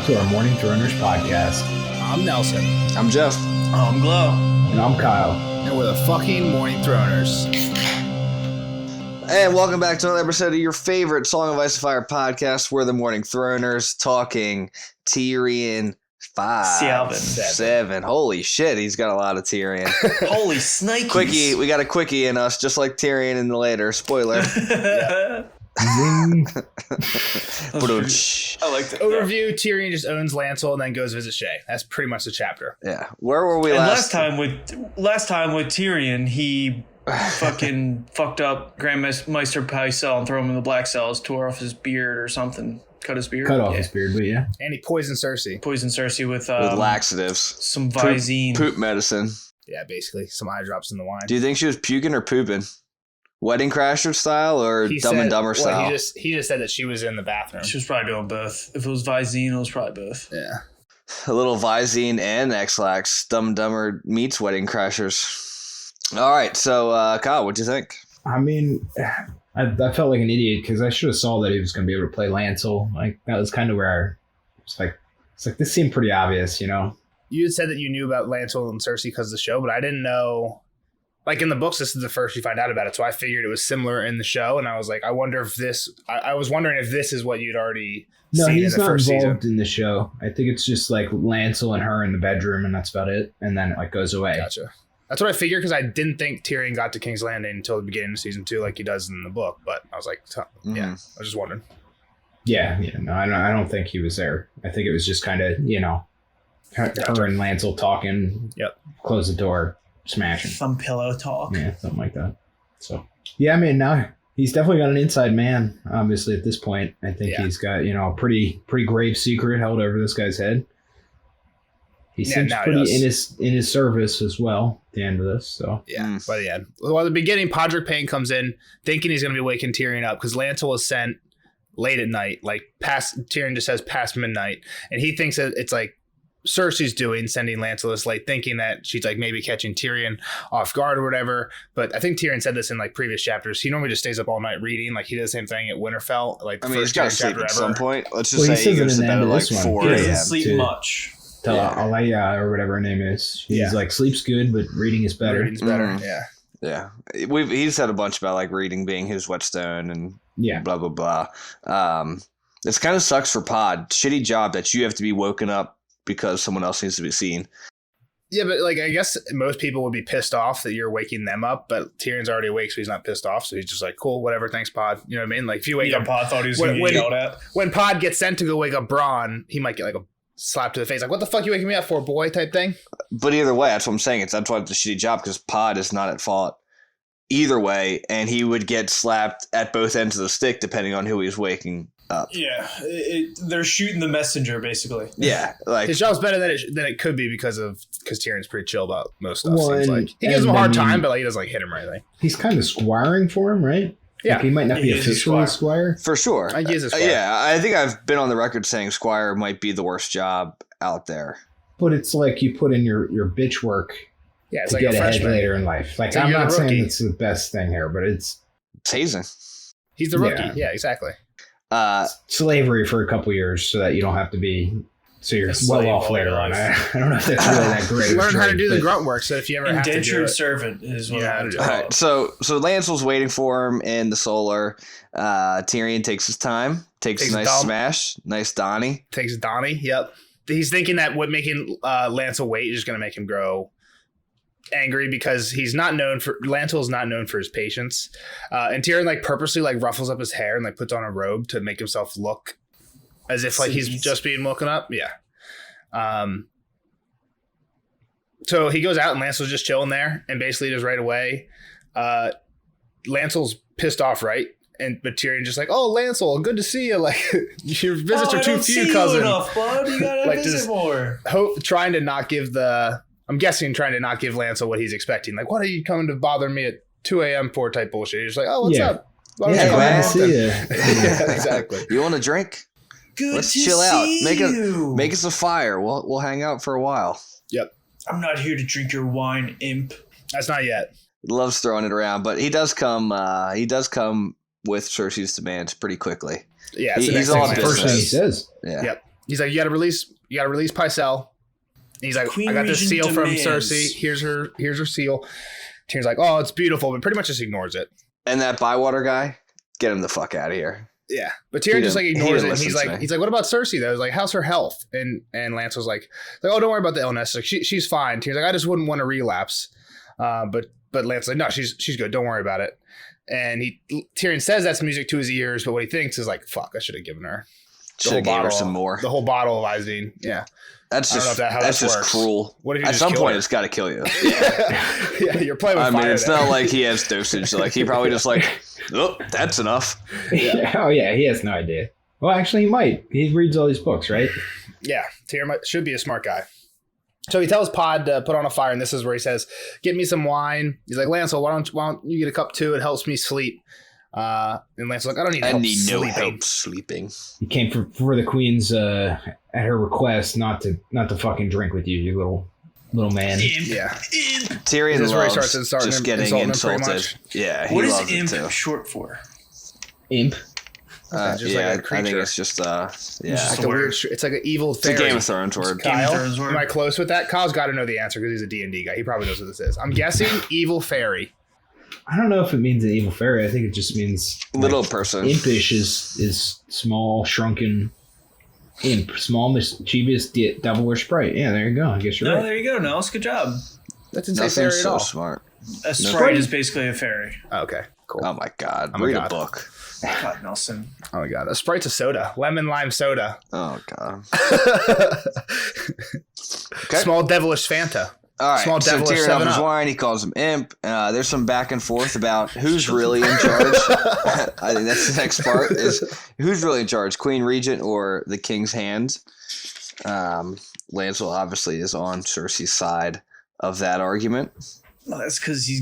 to our Morning Throners podcast. I'm Nelson. I'm Jeff. I'm Glow. And I'm Kyle. And we're the fucking Morning Throners. And welcome back to another episode of your favorite Song of Ice and Fire podcast. We're the Morning Throners talking Tyrion 7. Holy shit, he's got a lot of Tyrion. Holy snikes. Quickie, we got a quickie in us, just like Tyrion in the later. Spoiler. Zing. I like that. Overview, Tyrion just owns Lancel and then goes visit Shay. That's pretty much the chapter. Yeah. Where were we And last time with Tyrion, he fucking fucked up Grandmaster Pycelle and threw him in the black cells, tore off his beard or something. Cut his beard. Cut off his beard, but yeah. And he poisoned Cersei. Poisoned Cersei with laxatives. Some VII. Poop medicine. Yeah, basically. Some eye drops in the wine. Do you think she was puking or pooping? Wedding Crasher style or Dumb and Dumber style? He just said that she was in the bathroom. She was probably doing both. If it was VII, it was probably both. Yeah. A little Visine and X-Lax. Dumb and Dumber meets Wedding Crashers. All right, so Kyle, what'd you think? I mean, I felt like an idiot because I should have saw that he was going to be able to play Lancel. Like, that was kind of where it's like this seemed pretty obvious, you know? You had said that you knew about Lancel and Cersei because of the show, but I didn't know. Like, in the books, this is the first you find out about it, so I figured it was similar in the show, and I was like, I wonder if this... I was wondering if this is what you'd already seen in the first season. No, he's not involved in the show. I think it's just, like, Lancel and her in the bedroom, and that's about it, and then it, like, goes away. Gotcha. That's what I figured, because I didn't think Tyrion got to King's Landing until the beginning of season 2, like he does in the book, but I was like, yeah, I was just wondering. Yeah, no, I don't think he was there. I think it was just kind of, you know, her and Lancel talking, close the door, smashing. Some pillow talk. Yeah, something like that. So, yeah, I mean, now he's definitely got an inside man, obviously, at this point. I think he's got, you know, a pretty grave secret held over this guy's head. He seems pretty in his service as well at the end of this. So by the end. Well, at the beginning, Podrick Payne comes in thinking he's going to be waking Tyrion up because Lancel was sent late at night, like Tyrion just says past midnight, and he thinks that it's like Cersei's sending Lancel this late, thinking that she's like maybe catching Tyrion off guard or whatever. But I think Tyrion said this in like previous chapters. He normally just stays up all night reading. Like he did the same thing at Winterfell. Like he's got to sleep at some point. Let's just say he goes to bed at like 4 a.m. He doesn't sleep much. Alaya or whatever her name is. He's like sleeps good, but reading is better. Reading's better. Yeah. He's said a bunch about like reading being his whetstone and blah blah blah. This kind of sucks for Pod. Shitty job that you have to be woken up because someone else needs to be seen. Yeah, but like I guess most people would be pissed off that you're waking them up, but Tyrion's already awake, so he's not pissed off. So he's just like, cool, whatever, thanks, Pod. You know what I mean? Like if you wake up, Pod thought he was going to get yelled at. When Pod gets sent to go wake up Bronn, he might get like a slap to the face, like, what the fuck you waking me up for, boy, type thing. But either way, that's what I'm saying. That's why it's a shitty job, because Pod is not at fault either way, and he would get slapped at both ends of the stick depending on who he's waking up. Yeah, they're shooting the messenger, basically. Yeah, like his job's better than it could be because Tyrion's pretty chill about most stuff. Seems like he gives him a hard time, but like he doesn't like hit him or anything. He's kind of squiring for him, right? Yeah, like he might not be officially a squire. For sure. I think he is a squire. Yeah, I think I've been on the record saying squire might be the worst job out there. But it's like you put in your bitch work it's to like get a ahead freshman later in life. Like I'm not saying it's the best thing here, but it's hazing. He's the rookie. Yeah, exactly. Slavery for a couple years so that you don't have to be... So you're well off later on. I don't know if that's really that great. Learn how to do the grunt work. So if you ever have to do indentured it, servant is what I do. All right, so Lancel's waiting for him in the solar. Tyrion takes his time, takes a nice smash, nice Donnie. Takes Donnie. Yep. He's thinking that what making Lancel wait is just going to make him grow angry because Lancel is not known for his patience. And Tyrion like purposely like ruffles up his hair and like puts on a robe to make himself look as if like he's just being woken up. Yeah. So he goes out and Lancel's just chilling there and basically just right away, Lancel's pissed off, right? But Tyrion just like, oh, Lancel, good to see you. Like your visits are too few, cousin. Enough, bud. You gotta like, visit more. Trying to not give Lancel what he's expecting. Like, what are you coming to bother me at 2 a.m. for type bullshit? You're just like, oh, what's up? Glad to see you. Yeah, exactly. You want a drink? Let's chill out. Make us a fire. We'll hang out for a while. Yep. I'm not here to drink your wine, imp. That's not yet. Loves throwing it around, but he does come with Cersei's demands pretty quickly. Yeah, he's all business. First thing he says. Yeah. Yep. He's like, you gotta release Pycelle. He's like, Queen I got this Regent seal from demands. Cersei. Here's her seal. Tyrion's like, oh, it's beautiful, but pretty much just ignores it. And that Bywater guy, get him the fuck out of here. Yeah, but Tyrion just like ignores it. And he's listen to like, what about Cersei though? He's like, how's her health? And Lance was like, oh, don't worry about the illness. Like she's fine. Tyrion's like, I just wouldn't want to relapse. But Lance's like, no, she's good. Don't worry about it. And Tyrion says that's music to his ears, but what he thinks is like, fuck, I should have given her some more. The whole bottle of Izine. Yeah. That's just cruel. What if you At just some kill point her? it's got to kill you. Yeah, you're playing with fire. It's not like he has dosage. Like he probably just like, oh, that's enough. Yeah. Oh yeah, he has no idea. Well, actually, he might. He reads all these books, right? Yeah, Tyrion should be a smart guy. So he tells Pod to put on a fire, and this is where he says, "Get me some wine." He's like, "Lancel, why don't you get a cup too? It helps me sleep." And Lancel's like, "I don't need help sleeping." no help sleeping. He came for the queen's at her request not to fucking drink with you, you little man. Yeah. Tyrion This is where he loves starts just getting insulting him pretty insulted. much. Yeah, he What loves is it imp too. short for? Imp. Just like a I think creature. it's just just It's, a a word. weird, it's like an evil it's a fairy. Game of Thrones word. Game of Kyle, Thrones word. am I close with that? Kyle's got to know the answer because he's a D&D guy. He probably knows what this is. I'm guessing evil fairy. I don't know if it means an evil fairy. I think it just means Little person. Impish is small, shrunken imp, small, mischievous devil or sprite. Yeah, there you go. I guess you're No, right. there you go, Nels. Good job. That didn't say Nothing's fairy at so all. smart. A sprite is basically a fairy. Okay, cool. Oh my god. Oh my Read God. a book. God, Nelson. Oh my god, a Sprite's a soda, lemon lime soda. Oh god. Small devilish Fanta. All right. Small So devilish Tyrion 7 offers Up. wine. He calls him imp. There's some back and forth about who's really in charge. I think that's the next part. Is who's really in charge, Queen Regent or the King's Hand? Lancel obviously is on Cersei's side of that argument. Well, that's because he's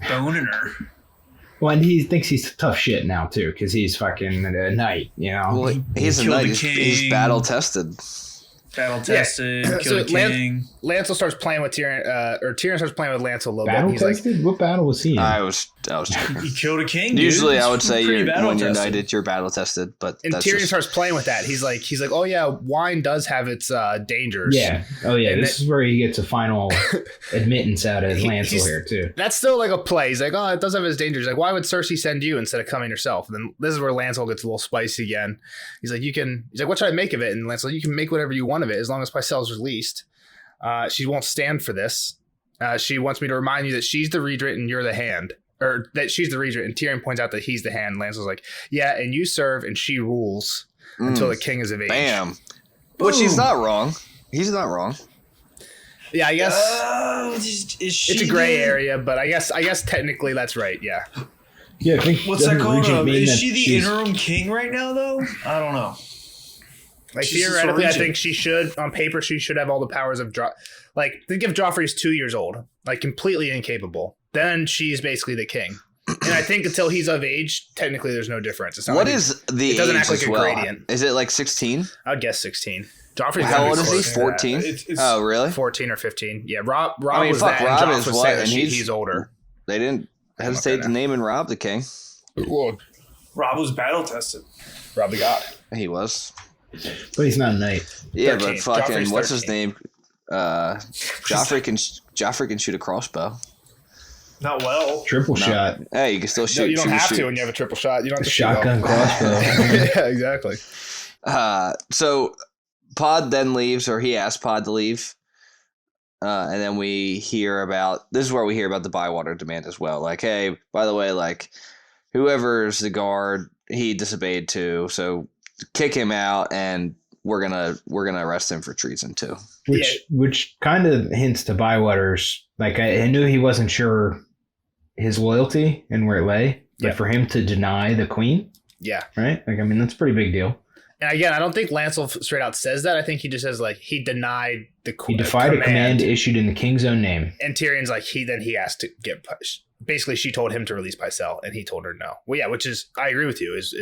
boning her. Well, and he thinks he's tough shit now too, because he's fucking a knight. You know. Well, he's a killed knight. the He's king. battle tested. Battle tested, So kill the king. Lancel starts playing with Tyrion, or Tyrion starts playing with Lancel a little Battle bit. He's like, tested? What battle was he in? I was joking. He killed a king. Dude. Usually, I would It's say pretty battle when you're tested. knighted, you're battle tested. But and that's Tyrion just, starts playing with that. He's like, oh yeah, wine does have its dangers. Yeah. Oh yeah. And This is where he gets a final admittance out of Lancel he's- here too. That's still like a play. He's like, oh, it does have its dangers. Like, why would Cersei send you instead of coming herself? And then this is where Lancel gets a little spicy again. He's like, what should I make of it? And Lancel's like, you can make whatever you want of it as long as Pycelle's released. She won't stand for this. She wants me to remind you that she's the regent and you're the hand. Or that she's the regent. And Tyrion points out that he's the hand. Lancel's like, yeah, and you serve and she rules until the king is of age. bam. Which he's not wrong. He's not wrong. Yeah, I guess Is she it's a gray area, but I guess technically that's right. Yeah. Yeah. I think What's that doesn't called? Regent mean Is that she the she's- interim king right now, though? I don't know. Like She's the theoretically, I regent. think she should, on paper, she should have all the powers of like think if Joffrey's 2 years old, like completely incapable, then she's basically the king. And I think until he's of age, technically there's no difference. It's not What like is the it doesn't age act like as a well? gradient. Is it like 16? I'd guess 16. Joffrey's How gotta old be is he? closer to that. 14? It's- Oh, really? 14 or 15. Yeah, Rob I mean, was fuck, that, Rob and Joff is was what? saying And he's older. They didn't hesitate to name and Rob the king. Well, Rob was battle tested. Rob the God. He was. But he's not a knight. Yeah, 13. but fucking, Joffrey's what's his 13. name? Joffrey can shoot a crossbow. Not well. Triple shot. Hey, you can still shoot. No, you don't shoot, have shoot. to when you have a triple shot. You don't have to Shotgun shoot well. crossbow. Yeah, exactly. So Pod then leaves, or he asked Pod to leave. And then we hear about, this is where we hear about the Bywater demand as well. Like, hey, by the way, like, whoever's the guard, he disobeyed too. So kick him out, and we're gonna arrest him for treason too. Which kind of hints to Bywater's, like, I knew he wasn't sure his loyalty and where it lay, but for him to deny the queen, Yeah. right? Like, I mean, that's a pretty big deal. And again, I don't think Lancel straight out says that. I think he just says like he denied the He defied a command issued in the king's own name. And Tyrion's like he asked to get pushed. Basically, she told him to release Pycelle, and he told her no. Well, yeah, which is I agree with you is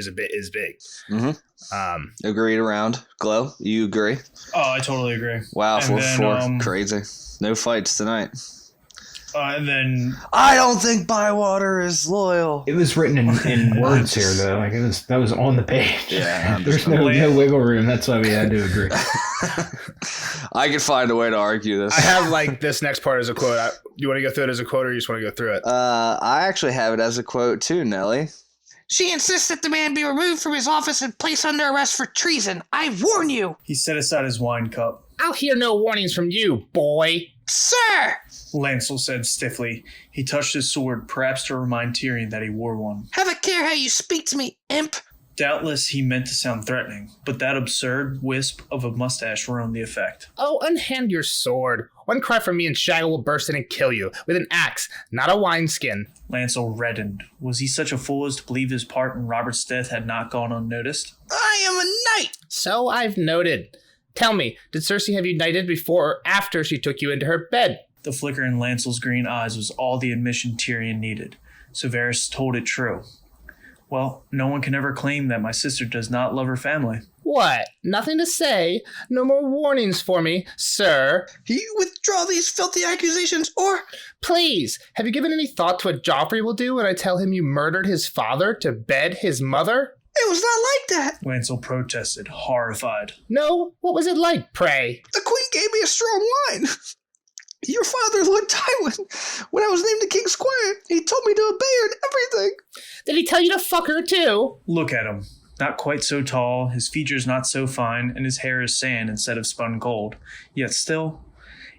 big. Mm-hmm. Agreed around. Glow, you agree? Oh, I totally agree. Wow, And 4-4, then, crazy. No fights tonight. And then I don't think Bywater is loyal. It was written in words here, though. Like that was on the page. Yeah, there's no wiggle room. That's why we had to agree. I could find a way to argue this. I have like this next part as a quote. You want to go through it as a quote, or you just want to go through it? I actually have it as a quote too, Nelly. She insists that the man be removed from his office and placed under arrest for treason. I warn you. He set aside his wine cup. I'll hear no warnings from you, boy. Sir! Lancel said stiffly. He touched his sword, perhaps to remind Tyrion that he wore one. Have a care how you speak to me, imp. Doubtless he meant to sound threatening, but that absurd wisp of a mustache ruined the effect. Oh, unhand your sword. One cry from me and Shaggle will burst in and kill you, with an axe, not a wineskin. Lancel reddened. Was he such a fool as to believe his part in Robert's death had not gone unnoticed? I am a knight. So I've noted. Tell me, did Cersei have you knighted before or after she took you into her bed? The flicker in Lancel's green eyes was all the admission Tyrion needed. So Varys told it true. Well, no one can ever claim that my sister does not love her family. What? Nothing to say? No more warnings for me, sir? You withdraw these filthy accusations, or... Please, have you given any thought to what Joffrey will do when I tell him you murdered his father to bed his mother? It was not like that. Lancel protested, horrified. No? What was it like, pray? The queen gave me a strong wine. Your father, Lord Tywin, when I was named the king's squire, he told me to obey her in everything. Did he tell you to fuck her too? Look at him. Not quite so tall, his features not so fine, and his hair is sand instead of spun gold. Yet still,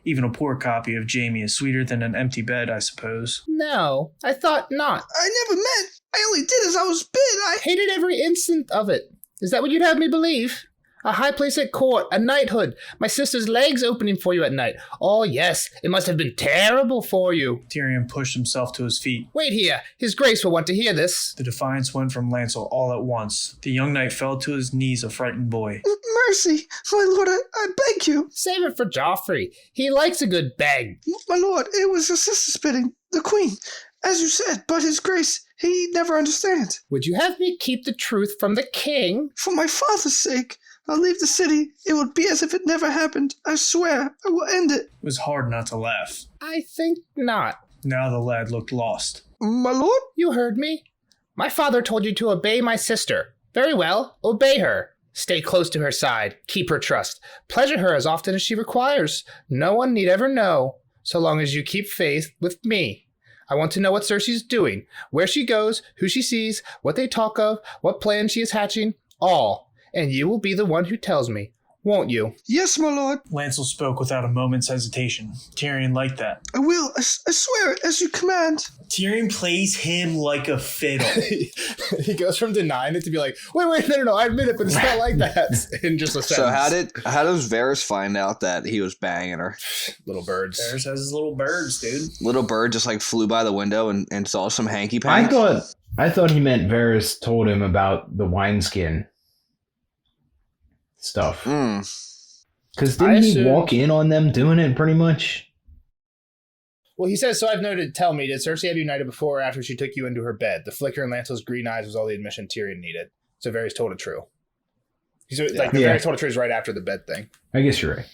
even a poor copy of Jaime is sweeter than an empty bed, I suppose. No, I thought not. I never meant. I only did as I was bid. I hated every instant of it. Is that what you'd have me believe? A high place at court, a knighthood, my sister's legs opening for you at night. Oh, yes, it must have been terrible for you. Tyrion pushed himself to his feet. Wait here. His Grace will want to hear this. The defiance went from Lancel all at once. The young knight fell to his knees, a frightened boy. Mercy, my lord, I beg you. Save it for Joffrey. He likes a good beg. My lord, it was your sister's bidding. The queen, as you said, but his Grace, he never understands. Would you have me keep the truth from the king? For my father's sake. I'll leave the city. It will be as if it never happened. I swear, I will end it. It was hard not to laugh. I think not. Now the lad looked lost. My lord? You heard me. My father told you to obey my sister. Very well, obey her. Stay close to her side. Keep her trust. Pleasure her as often as she requires. No one need ever know, so long as you keep faith with me. I want to know what Cersei's doing, where she goes, who she sees, what they talk of, what plan she is hatching, all. And you will be the one who tells me, won't you? Yes, my lord. Lancel spoke without a moment's hesitation. Tyrion liked that. I will. I swear it, as you command. Tyrion plays him like a fiddle. He goes from denying it to be like, wait, no, I admit it, but it's not like that. In just a sentence. So how does Varys find out that he was banging her? Little birds. Varys has his little birds, dude. Little bird just like flew by the window and saw some hanky panky. I thought he meant Varys told him about the wineskin stuff. Because didn't he walk in on them doing it pretty much? Well, he says, so I've noted, tell me, did Cersei have you knighted before or after she took you into her bed? The flicker in Lancel's green eyes was all the admission Tyrion needed. So Varys told it true. Varys told it true is right after the bed thing. I guess you're right.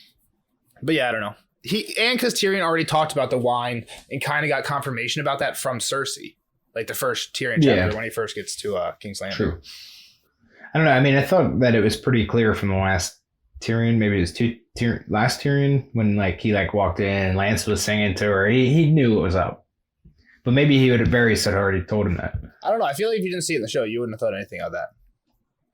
But yeah, I don't know. Because Tyrion already talked about the wine and kind of got confirmation about that from Cersei. Like the first Tyrion chapter when he first gets to King's Landing. True. I don't know. I mean, I thought that it was pretty clear from the last Tyrion, maybe it was last Tyrion, when he walked in and Lance was singing to her. He knew what was up. But maybe Varys had already told him that. I don't know. I feel like if you didn't see it in the show, you wouldn't have thought anything of that.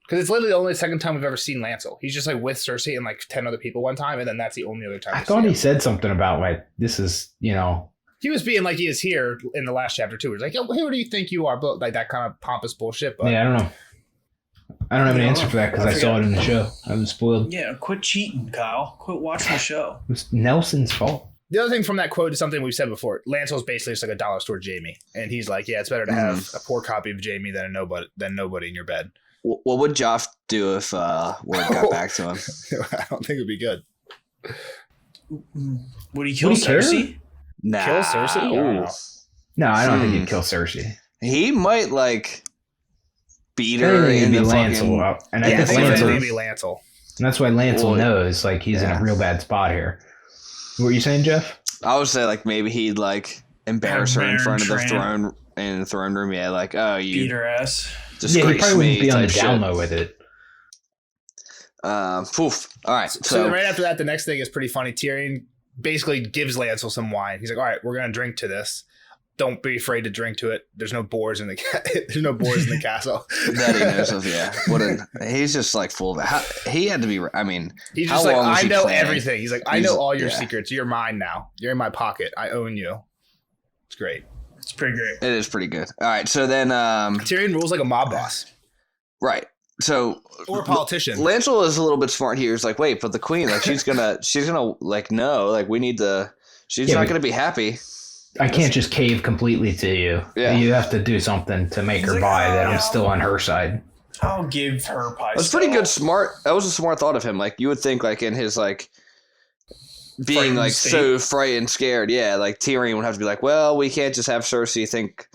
Because it's literally the only second time we've ever seen Lancel. He's just with Cersei and 10 other people one time, and then that's the only other time. I thought he said something about this is, He was being like he is here in the last chapter too. He's like, who do you think you are? But that kind of pompous bullshit. But yeah, I don't know. I don't have an answer for that because I saw it in the show. I was spoiled. Yeah, quit cheating, Kyle. Quit watching the show. It was Nelson's fault. The other thing from that quote is something we've said before. Lancel's basically just like a dollar store Jaime. And he's like, yeah, it's better to have a poor copy of Jaime than nobody in your bed. What would Joff do if word got back to him? I don't think it would be good. Would he kill Cersei? Nah. Kill Cersei? No, I don't think he'd kill Cersei. He might beat her in the Lancel up. And I think maybe Lancel. And that's why Lancel knows he's in a real bad spot here. What were you saying, Jeff? I would say maybe he'd embarrass her in front of the throne in the throne room. Yeah, like, oh, you beat her ass. He probably wouldn't be on the down low with it. All right. So right after that, the next thing is pretty funny. Tyrion basically gives Lancel some wine. He's like, all right, we're gonna drink to this. Don't be afraid to drink to it. There's no boars in the castle. That he knows of, yeah. He's just like full of it. He had to be. I mean, he's just like, I know everything. He's like, I know all your secrets. You're mine now. You're in my pocket. I own you. It's great. It's pretty great. It is pretty good. All right, so then Tyrion rules like a mob boss, right? So or a politician. Lancel is a little bit smart here. He's like, wait, but the queen, like, she's gonna like, no, like, we need to. She's not gonna be happy. I can't just cave completely to you. Yeah. You have to do something to make her buy that I'm still on her side. I'll give her pie. That's pretty good. That was a smart thought of him. Like, you would think, like, in his like being like so frightened, scared. Yeah, like Tyrion would have to be like, well, we can't just have Cersei think,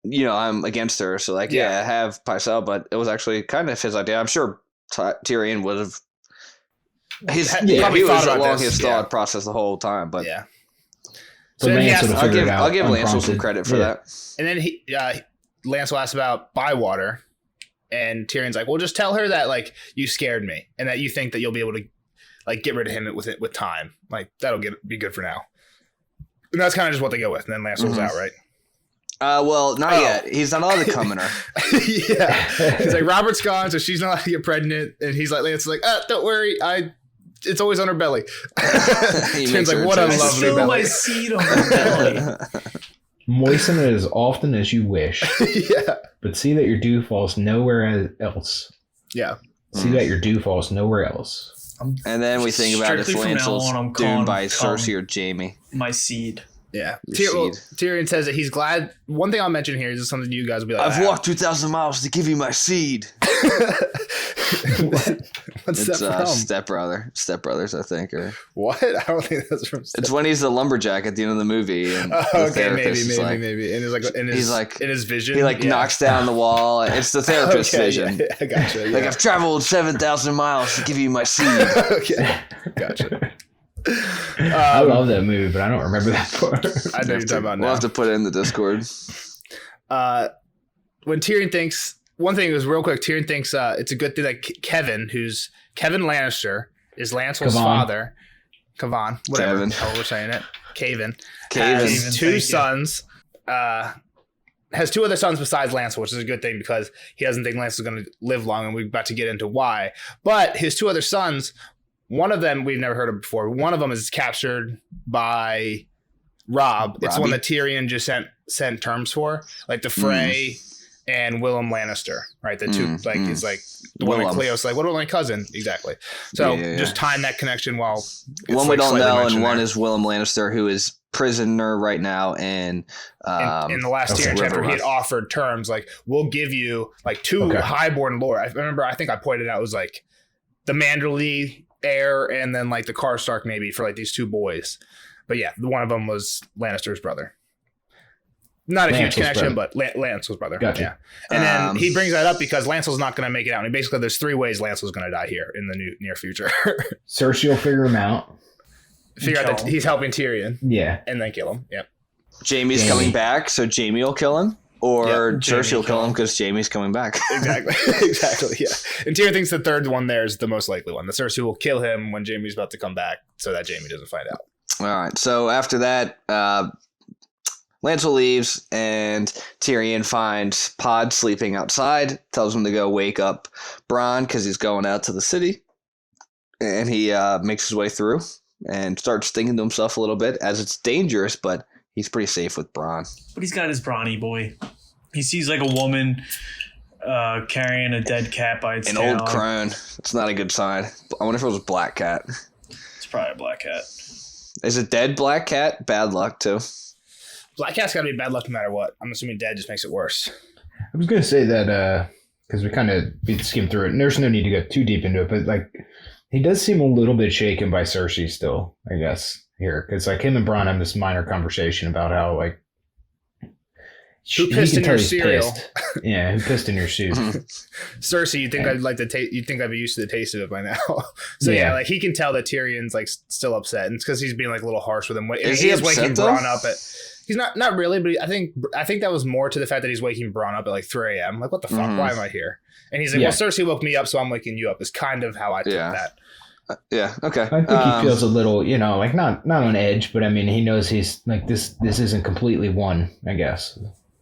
I'm against her. So like, have Pycelle. But it was actually kind of his idea. I'm sure Tyrion would have. He was along his thought process the whole time. But yeah. So I'll give Lancel some credit for that. And then Lancel asks about Bywater, and Tyrion's like, "Well, just tell her that like you scared me, and that you think that you'll be able to like get rid of him with time. Like that'll be good for now." And that's kind of just what they go with. And then Lancel's out, right? Well, not yet. He's not allowed to come in her. Yeah, he's like, Robert's gone, so she's not allowed to get pregnant, and he's like, Lancel's like, don't worry, it's always on her belly. Tyrion's like, what a lovely belly. My seed on her belly. Moisten it as often as you wish. Yeah. But see that your dew falls nowhere else. Yeah. See that your dew falls nowhere else. And then we think about if Lancel's doomed by Cersei or Jaime. My seed. Yeah. Tyrion says that he's glad. One thing I'll mention here is something you guys will be like, I've walked 2,000 miles to give you my seed. What's that from? Step Brothers, I think. Or what? I don't think that's from It's when he's the lumberjack at the end of the movie. And maybe. And he's like in his vision. He knocks down the wall. It's the therapist's vision. Yeah, I gotcha. Yeah. Like, I've traveled 7,000 miles to give you my seed. Okay. Gotcha. I love that movie, but I don't remember that part. I know you're talking about now. We'll have to put it in the Discord. When Tyrion thinks, one thing is real quick, Tyrion thinks it's a good thing that Kevin Lannister is Lancel's father. Kavan, whatever how we're saying it. Kaven. Has two sons. Has two other sons besides Lancel, which is a good thing because he doesn't think Lancel's going to live long, and we're about to get into why. But his two other sons, one of them we've never heard of before. One of them is captured by Robb. It's one that Tyrion just sent terms for, like the Frey and Willem Lannister, right? The two, it's like the one that Cleo's like, what about my cousin? Exactly. So just tying that connection while one we don't know, and one is Willem Lannister, who is prisoner right now, and in the last Tyrion chapter, he had offered terms like, we'll give you like two highborn lord. I remember, I think I pointed out it was like the Manderley heir, and then like the Karstark maybe for like these two boys. But yeah, one of them was Lannister's brother. Not a huge connection, but Lancel's brother. Gotcha. Yeah. And then he brings that up because Lancel's not going to make it out. And basically, there's three ways Lancel's going to die here in the near future. Cersei will figure him out. Figure out that he's helping Tyrion. Yeah. And then kill him. Yep. Jaime's coming back, so Jaime will kill him. Or Cersei will kill him because Jaime's coming back. Exactly. Yeah. And Tyrion thinks the third one there is the most likely one. The Cersei will kill him when Jaime's about to come back so that Jaime doesn't find out. All right. So after that, Lancel leaves, and Tyrion finds Pod sleeping outside, tells him to go wake up Bronn because he's going out to the city. And he makes his way through and starts thinking to himself a little bit, as it's dangerous, but he's pretty safe with Bronn. But he's got his brawny boy. He sees like a woman carrying a dead cat by its tail. An old crone. It's not a good sign. I wonder if it was a black cat. It's probably a black cat. Is a dead black cat bad luck too? Black cat's gotta be bad luck no matter what. I'm assuming dead just makes it worse. I was gonna say that because we kind of skimmed through it, and there's no need to go too deep into it, but like he does seem a little bit shaken by Cersei still, I guess, here, because like him and Bronn have this minor conversation about how like who pissed in your cereal? Pissed. Yeah, who pissed in your soup? Cersei, you think I'd like to taste? You think I'd be used to the taste of it by now? So yeah, like he can tell that Tyrion's like still upset, and it's because he's being like a little harsh with him. Is he upset waking though? Bronn up He's not really, but I think that was more to the fact that he's waking Bronn up at like 3 a.m. Like, what the fuck? Why am I here? And he's like, well, Cersei woke me up, so I'm waking you up. Is kind of how I took that. Yeah. Okay. I think he feels a little, like not on edge, but I mean, he knows he's like this isn't completely won, I guess.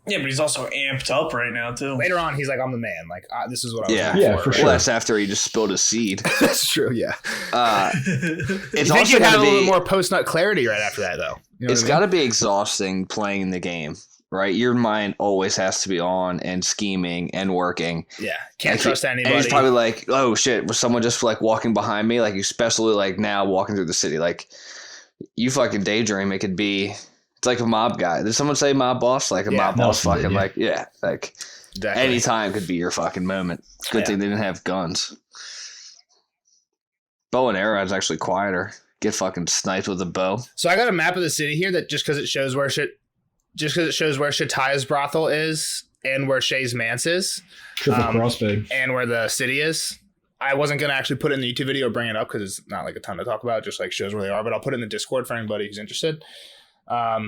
Yeah, but he's also amped up right now too. Later on, he's like, "I'm the man. Like, this is what I was." Yeah, for sure. Well, that's after he just spilled his seed. That's true. Yeah. It's you think also you'd have a be little more post-nut clarity right after that, though. You know it's got to be exhausting playing the game, right? Your mind always has to be on and scheming and working. Yeah, can't trust anybody. And he's probably like, "Oh shit, was someone just like walking behind me?" Like, especially like now walking through the city, like you fucking daydream. It could be. It's like a mob guy. Did someone say mob boss? Like a mob boss fucking like, like exactly. Any time could be your fucking moment. Good thing they didn't have guns. Bow and arrow is actually quieter. Get fucking sniped with a bow. So I got a map of the city here that just because it shows where Shataya's brothel is and where Shay's manse is. Triple crossbow. And where the city is. I wasn't going to actually put it in the YouTube video or bring it up because it's not like a ton to talk about. It just like shows where they are. But I'll put it in the Discord for anybody who's interested. But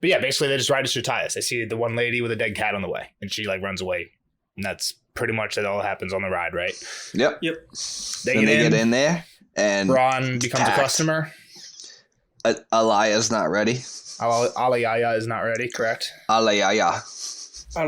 yeah, basically they just ride to Shataya's. They see the one lady with a dead cat on the way, and she like runs away, and that's pretty much all that happens on the ride, right? Yep. They get in there, and Bronn becomes a customer. Alaya's not ready. Alayaya is not ready, correct? Alayaya. I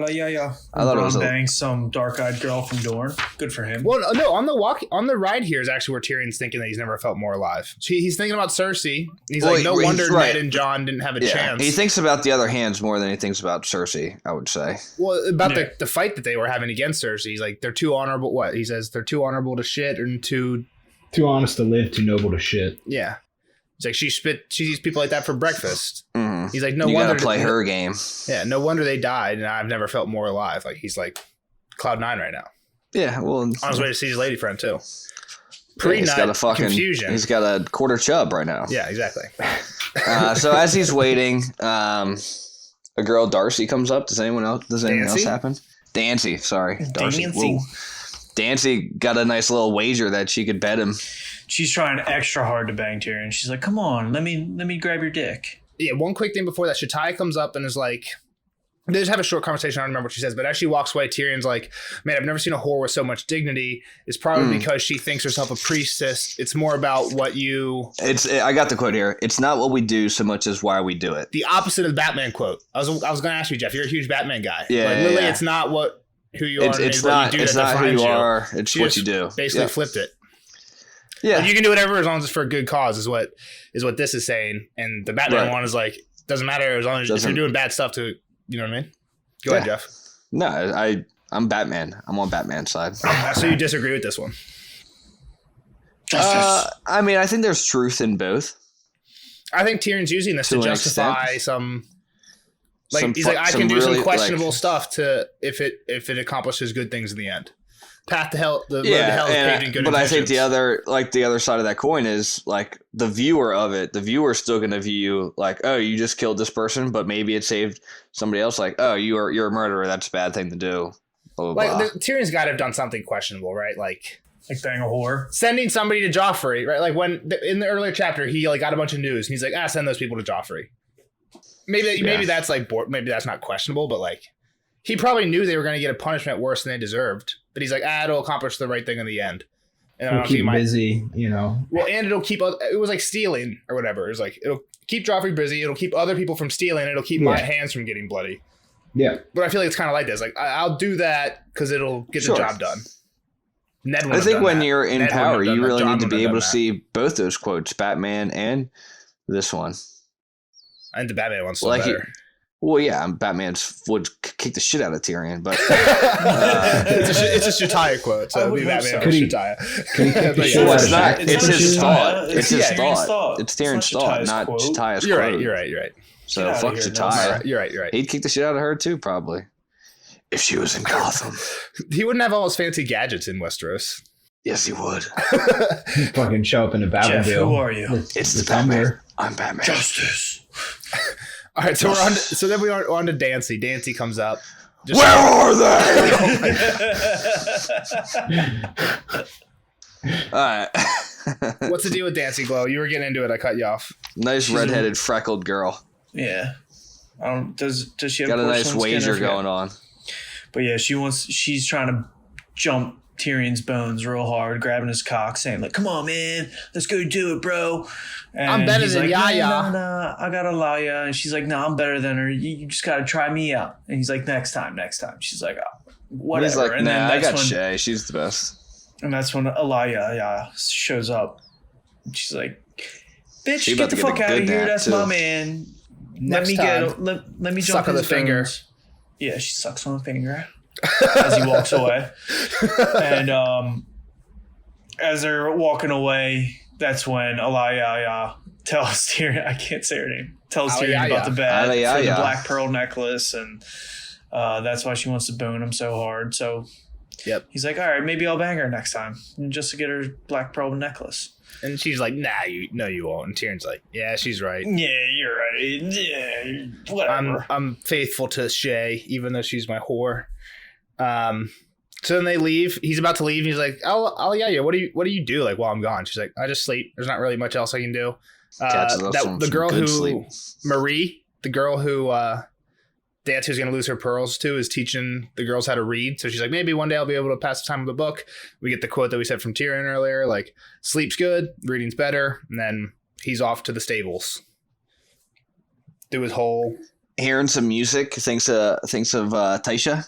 thought it was bang some dark-eyed girl from Dorne. Good for him. Well, no, on the ride here is actually where Tyrion's thinking that he's never felt more alive. He's thinking about Cersei. He's like, no wonder Ned and Jon didn't have a chance. He thinks about the other hands more than he thinks about Cersei, I would say. Well, about the fight that they were having against Cersei. He's like, they're too honorable. What? He says they're too honorable to shit and too honest to live, too noble to shit. Yeah. He's like, she eats people like that for breakfast. Mm-hmm. He's like, no you wonder. You gotta play her game. Yeah, no wonder they died, and I've never felt more alive. Like, he's like Cloud9 right now. Yeah, well. On his way to see his lady friend, too. Pre-nut confusion. He's got a quarter chub right now. Yeah, exactly. So as he's waiting, a girl, Darcy, comes up. Does anything else happen? Dancy, sorry. Darcy. Dancy got a nice little wager that she could bet him. She's trying extra hard to bang Tyrion. She's like, "Come on, let me grab your dick." Yeah, one quick thing before that, Shataya comes up and is like, they just have a short conversation. I don't remember what she says, but as she walks away, Tyrion's like, "Man, I've never seen a whore with so much dignity." It's probably because she thinks herself a priestess. It's more about what you. I got the quote here. It's not what we do so much as why we do it. The opposite of the Batman quote. I was going to ask you, Jeff. You're a huge Batman guy. Yeah, like, literally, it's not who you are. It's not who you are. It's what you do. Basically, flipped it. Yeah, like, you can do whatever as long as it's for a good cause. Is what this is saying. And the Batman one is like, doesn't matter as long as if you're doing bad stuff to, you know what I mean? Go ahead, Jeff. No, I'm Batman. I'm on Batman's side. So you disagree with this one? I mean, I think there's truth in both. I think Tyrion's using this to justify some. Like he's like, I can do some questionable stuff to if it accomplishes good things in the end. Path to hell, the road to hell is paved in good intentions. But I think the other side of that coin is like the viewer of it. The viewer is still going to view like, oh, you just killed this person, but maybe it saved somebody else. Like, oh, you're a murderer. That's a bad thing to do. Blah, blah, blah. Tyrion's got to have done something questionable, right? Like bang a whore, sending somebody to Joffrey, right? Like when in the earlier chapter, he like got a bunch of news, and he's like, send those people to Joffrey. Maybe that's like maybe that's not questionable, but like he probably knew they were going to get a punishment worse than they deserved. But he's like, it'll accomplish the right thing in the end. And it'll keep busy, you know. Well, and it'll keep it was like stealing or whatever. It was like it'll keep Joffrey busy. It'll keep other people from stealing. It'll keep my hands from getting bloody. Yeah, but I feel like it's kind of like this. Like I'll do that because it'll get the job done. I think when you're in power, you really need to be able to see both those quotes, Batman and this one. I think the Batman one's still better. Well, yeah, Batman would kick the shit out of Tyrion, but it's a Shataya quote. So it'll be Batman or Shataya. It's not. It's his thought. It's his thought. It's Tyrion's thought, not Shataya's quote. You're right. So fuck Shataya. You're right. He'd kick the shit out of her too, probably. If she was in Gotham, he wouldn't have all his fancy gadgets in Westeros. Yes, he would. He'd fucking show up in a Batmobile. Jeff, who are you? It's the Batman. I'm Batman. Justice. All right, so then we're on to Dancy. Dancy comes up. Where are they? All right. What's the deal with Dancy Glow? You were getting into it. I cut you off. Nice redheaded freckled girl. Yeah. Does she have got a nice porcelain skin? wager going on? But yeah, she's trying to jump Tyrion's bones real hard, grabbing his cock, saying like, "Come on, man, let's go do it, bro." And I'm better than Yaya. No, I got Alaya. And she's like, "No, I'm better than her. You just got to try me out." And he's like, next time. She's like, "Oh, whatever." He's like, and nah, I got Shay. She's the best. And that's when Alaya shows up. She's like, "Bitch, get the fuck out of here. That's my man. Let me jump suck on his the finger." bones." Yeah, she sucks on the finger as he walks away. And as they're walking away, that's when Alaya tells Tyrion, I can't say her name, tells Tyrion about the bet for the black pearl necklace, and that's why she wants to bone him so hard. So yep, he's like, all right, maybe I'll bang her next time just to get her black pearl necklace. And she's like, nah, you won't. And Tyrion's like, yeah, she's right. Yeah, you're right. Yeah, whatever. I'm faithful to Shay, even though she's my whore. So then they leave. He's about to leave. And he's like, yeah. What do you do like while I'm gone? She's like, I just sleep. There's not really much else I can do. The girl who Marie, the girl who Dante's going to lose her pearls to, is teaching the girls how to read. So she's like, maybe one day I'll be able to pass the time with a book. We get the quote that we said from Tyrion earlier, like, sleep's good, reading's better. And then he's off to the stables. Do his whole... Hearing some music, thinks of Taisha.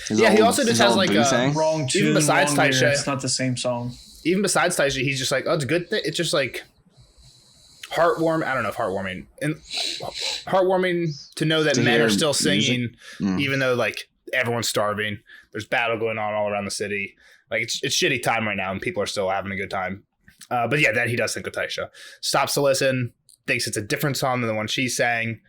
He also just has like a wrong tune, even besides Taisha. It's not the same song. Even besides Taisha, he's just like, oh, it's a good thing. It's just like heartwarming. I don't know if heartwarming to know that men are still singing, even though like everyone's starving. There's battle going on all around the city. Like it's shitty time right now, and people are still having a good time. But yeah, then he does think of Taisha. Stops to listen, thinks it's a different song than the one she sang,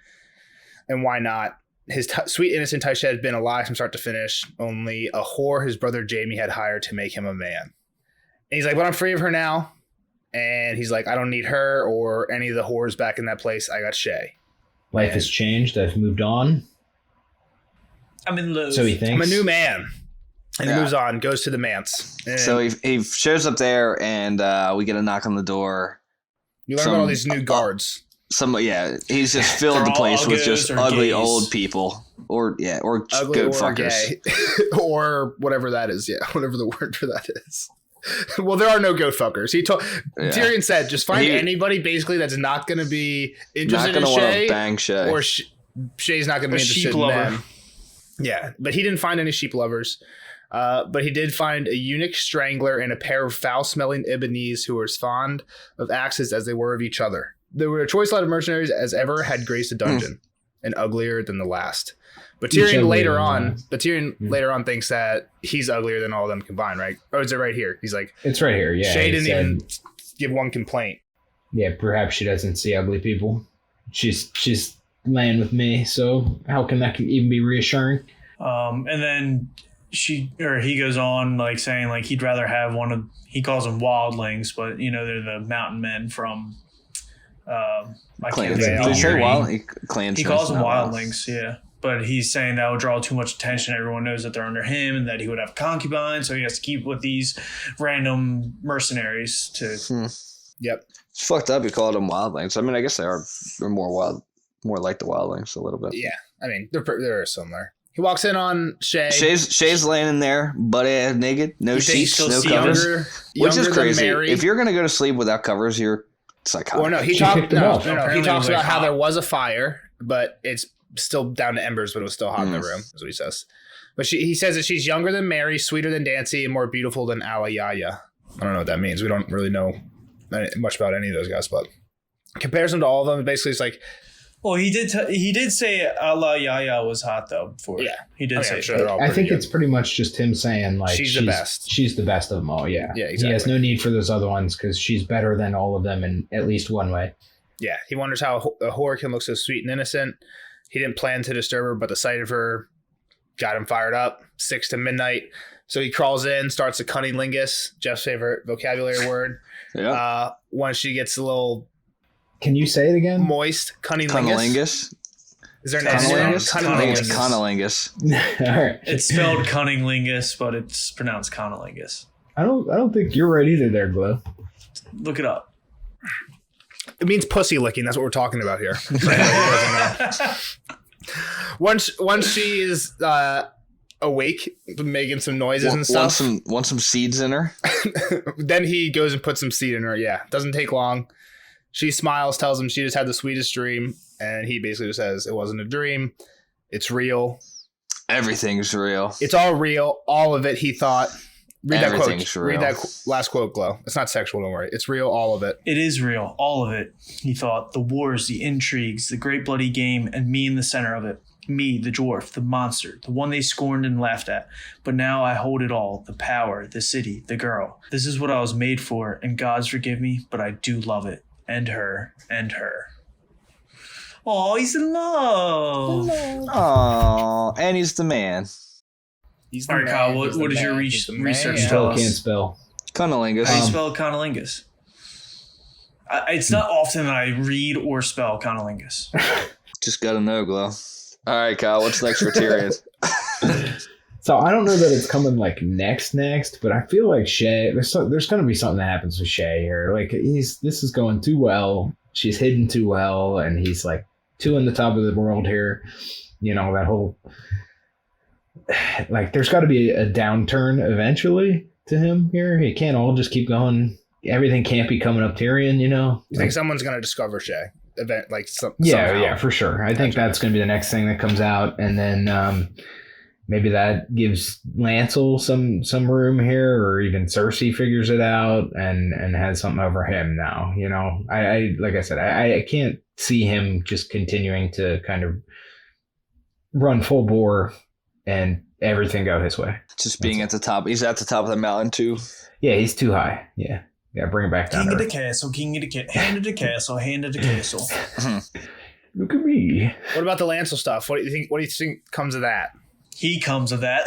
and why not? His sweet innocent Taisha had been a lie from start to finish. Only a whore his brother Jaime had hired to make him a man. And he's like, but I'm free of her now. And he's like, I don't need her or any of the whores back in that place. I got Shay. Life has changed. I've moved on. I'm in love. So he thinks. I'm a new man. And he moves on, goes to the manse. So he shows up there, and we get a knock on the door. You learn about all these new guards. He's just filled the place with just ugly gays. Old people, or goat fuckers, or whatever that is. Yeah, whatever the word for that is. Well, there are no goat fuckers. Tyrion said, just find anybody basically that's not going to be interested in Shay, bang Shay, or Shay's not going to be interested in them. Yeah, but he didn't find any sheep lovers. But he did find a eunuch strangler and a pair of foul-smelling Ibanese who were as fond of axes as they were of each other. There were a choice lot of mercenaries as ever had graced a dungeon, and uglier than the last. But Tyrion later on thinks that he's uglier than all of them combined, right? Or is it right here? He's like, it's right here. Yeah, Shay didn't even give one complaint. Yeah, perhaps she doesn't see ugly people. She's laying with me, so how can that even be reassuring? And then he goes on like saying like he'd rather have he calls them wildlings, but they're the mountain men from. I can't think of He calls them wildlings, yeah. But he's saying that would draw too much attention. Everyone knows that they're under him, and that he would have concubines, so he has to keep with these random mercenaries to. Yep, it's fucked up. You called them wildlings. I mean, I guess they're more wild, more like the wildlings a little bit. Yeah, I mean they're similar. He walks in on Shay. Shay's laying in there, butt ass naked, no sheets, no covers, which is crazy. If you're gonna go to sleep without covers, you're psychotic. Well, no, he talks about how there was a fire, but it's still down to embers, but it was still hot in the room. That's what he says. But he says that she's younger than Mary, sweeter than Dancy, and more beautiful than Alayaya. I don't know what that means. We don't really know much about any of those guys, but comparison to all of them, basically, it's like. Well, he did say Alayaya was hot though. Before, yeah, he did say. Sure I think it's pretty much just him saying like she's the best. She's the best of them all. Yeah, yeah, exactly. He has no need for those other ones because she's better than all of them in at least one way. Yeah, he wonders how a whore can look so sweet and innocent. He didn't plan to disturb her, but the sight of her got him fired up. 6 to midnight. So he crawls in, starts a cunnilingus, Jeff's favorite vocabulary word. Yeah. Once she gets a little... Can you say it again? Moist. Cunnilingus. Is there an S? Cunnilingus. All right. It's spelled cunnilingus, but it's pronounced cunnilingus. I don't think you're right either there, Glow. Look it up. It means pussy licking. That's what we're talking about here. Once she is awake, making some noises and stuff. Want some seeds in her? Then he goes and puts some seed in her. Yeah, doesn't take long. She smiles, tells him she just had the sweetest dream, and he basically just says it wasn't a dream. It's real. Everything's real. It's all real. All of it, he thought. Read that quote. Real. Read that last quote, Glow. It's not sexual, don't worry. It's real, all of it. It is real, all of it, he thought. The wars, the intrigues, the great bloody game, and me in the center of it. Me, the dwarf, the monster, the one they scorned and laughed at. But now I hold it all, the power, the city, the girl. This is what I was made for, and gods forgive me, but I do love it. And her, and her. Oh, he's in love. Oh, and he's the man. He's All right, Kyle, what is your research tell us? Can't spell. Cunnilingus. How do you spell Conolingus? It's not often that I read or spell Conolingus. Just gotta know, Glow. All right, Kyle, what's next for Tyrion? So I don't know that it's coming like next, but I feel like Shay, there's going to be something that happens with Shay here. Like this is going too well. She's hidden too well, and he's like too in the top of the world here. You know, that whole, like, there's got to be a downturn eventually to him here. He can't all just keep going. Everything can't be coming up Tyrion, you know? I think someone's going to discover Shay. Somehow. Yeah, for sure. I think that's going to be the next thing that comes out. And then maybe that gives Lancel some room here, or even Cersei figures it out and has something over him now. You know, I like I said, I can't see him just continuing to kind of run full bore and everything go his way. Just being at the top. He's at the top of the mountain too. Yeah, he's too high. Yeah. Bring it back down. King of the castle, king of the castle, hand of the castle, hand of the castle. Look at me. What about the Lancel stuff? What do you think comes of that? He comes of that.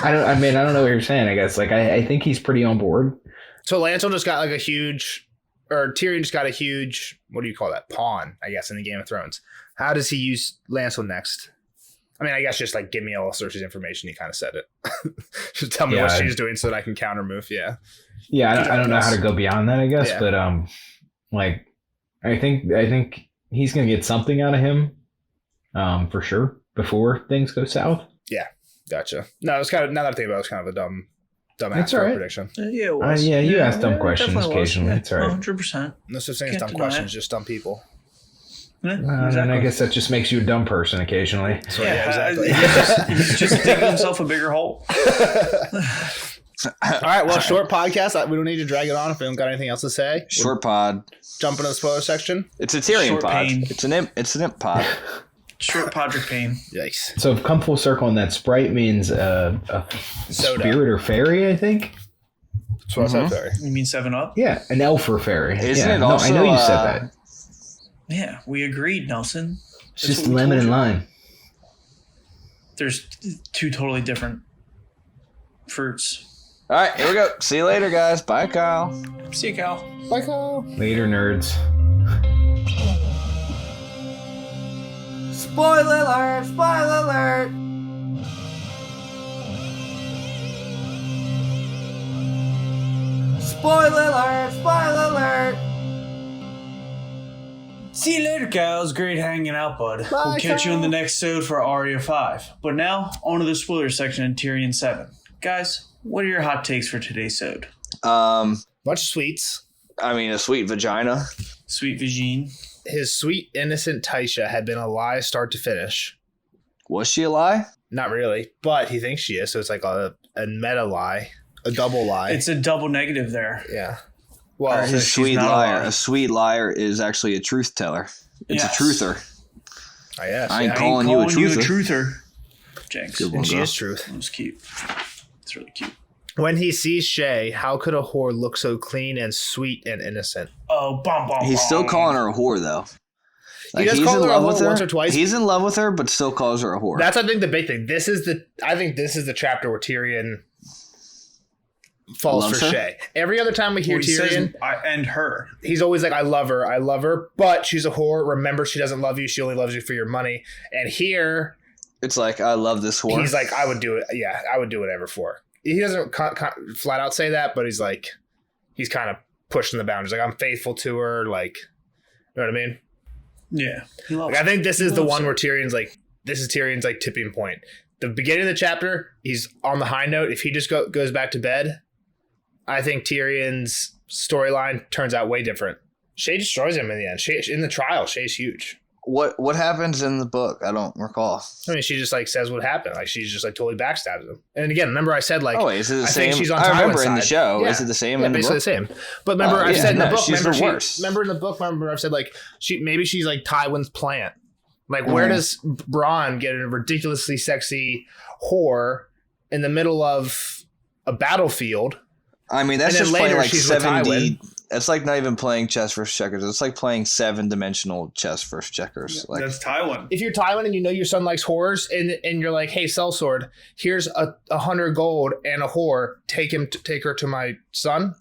I don't know what you're saying, I guess. Like, I think he's pretty on board. So Lancel just got Tyrion just got a huge, what do you call that? Pawn, I guess, in the Game of Thrones. How does he use Lancel next? I mean, I guess just like give me all Cersei's information. He kind of said it. Just tell me what she's doing so that I can counter move. Yeah. Yeah, I don't know how to go beyond that, I guess. Yeah. But like, I think he's gonna get something out of him, for sure, before things go south. Yeah, gotcha. No, it's kind of, now that I think about it, it's kind of a dumb ass prediction. Yeah, it was. You ask dumb questions occasionally. It's all right. 100%. No such thing as dumb questions, just dumb people. Yeah, exactly. And I guess that just makes you a dumb person occasionally. So, exactly. He's just digging himself a bigger hole. All right, well, short podcast. We don't need to drag it on if we don't got anything else to say. Short pod. Jump into the spoiler section. It's a Tyrion short pod. Pain. It's an imp pod. Short Podrick Payne. Yikes. So come full circle, and that Sprite means a spirit or fairy, I think. That's what I said, fairy. You mean 7-Up? Yeah, an elf or fairy. Isn't it also? I know you said that. Yeah, we agreed, Nelson. It's just lemon and lime. There's two totally different fruits. All right, here we go. See you later, guys. Bye, Kyle. See you, Cal. Bye, Kyle. Later, nerds. Spoiler alert! Spoiler alert! Spoiler alert! Spoiler alert! See you later, Cal. Great hanging out, bud. Bye, we'll catch Cal. you in the next episode for Arya 5. But now, on to the spoiler section in Tyrion 7. Guys, what are your hot takes for today's episode? Bunch of sweets. I mean, a sweet vagina. Sweet Vagine. His sweet, innocent Tysha had been a lie start to finish. Was she a lie? Not really, but he thinks she is, so it's like a meta lie. A double lie. It's a double negative there. Yeah. Well, A sweet liar. A sweet liar is actually a truth teller. It's a truther. I guess. I ain't calling you a truther. Jenks. And she is truth. That was cute. It's really cute. When he sees Shay, how could a whore look so clean and sweet and innocent? Oh, bom, bom, He's bom. still calling her a whore, though. Like, he's in love with her once or twice. He's in love with her, but still calls her a whore. That's, I think, the big thing. I think this is the chapter where Tyrion falls Loves for her? Shay. Every other time we hear Tyrion, and her. he's always like, I love her, but she's a whore. Remember, she doesn't love you. She only loves you for your money. And here, it's like, I love this whore. he's like, I would do it. Yeah, I would do whatever for her. He doesn't flat out say that, but he's like, he's kind of pushing the boundaries. Like, I'm faithful to her. Like, you know what I mean? Yeah. Like, I think this is the one where Tyrion's like, this is Tyrion's like tipping point. The beginning of the chapter, he's on the high note. If he just goes back to bed, I think Tyrion's storyline turns out way different. Shay destroys him in the end. In the trial, Shay's huge. What happens in the book? I don't recall. I mean, she just like says what happened. Like, she's just like totally backstabs him. And again, remember I said like, oh, wait, is it the I same? think she's on I remember Tywin's in the side. show. Yeah. Is it the same Yeah, in the basically book? the same. But remember, I've said in the book. She's the worst. Remember in the book. Remember I've said like maybe she's like Tywin's plant. Like, where does Bronn get a ridiculously sexy whore in the middle of a battlefield? I mean, that's and just then playing later like she's with 7D. It's like not even playing chess versus checkers. It's like playing 7-dimensional chess versus checkers. Like, that's Tywin. If you're Tywin and you know your son likes whores, and you're like, hey, sellsword, here's 100 gold and a whore. Take her to my son.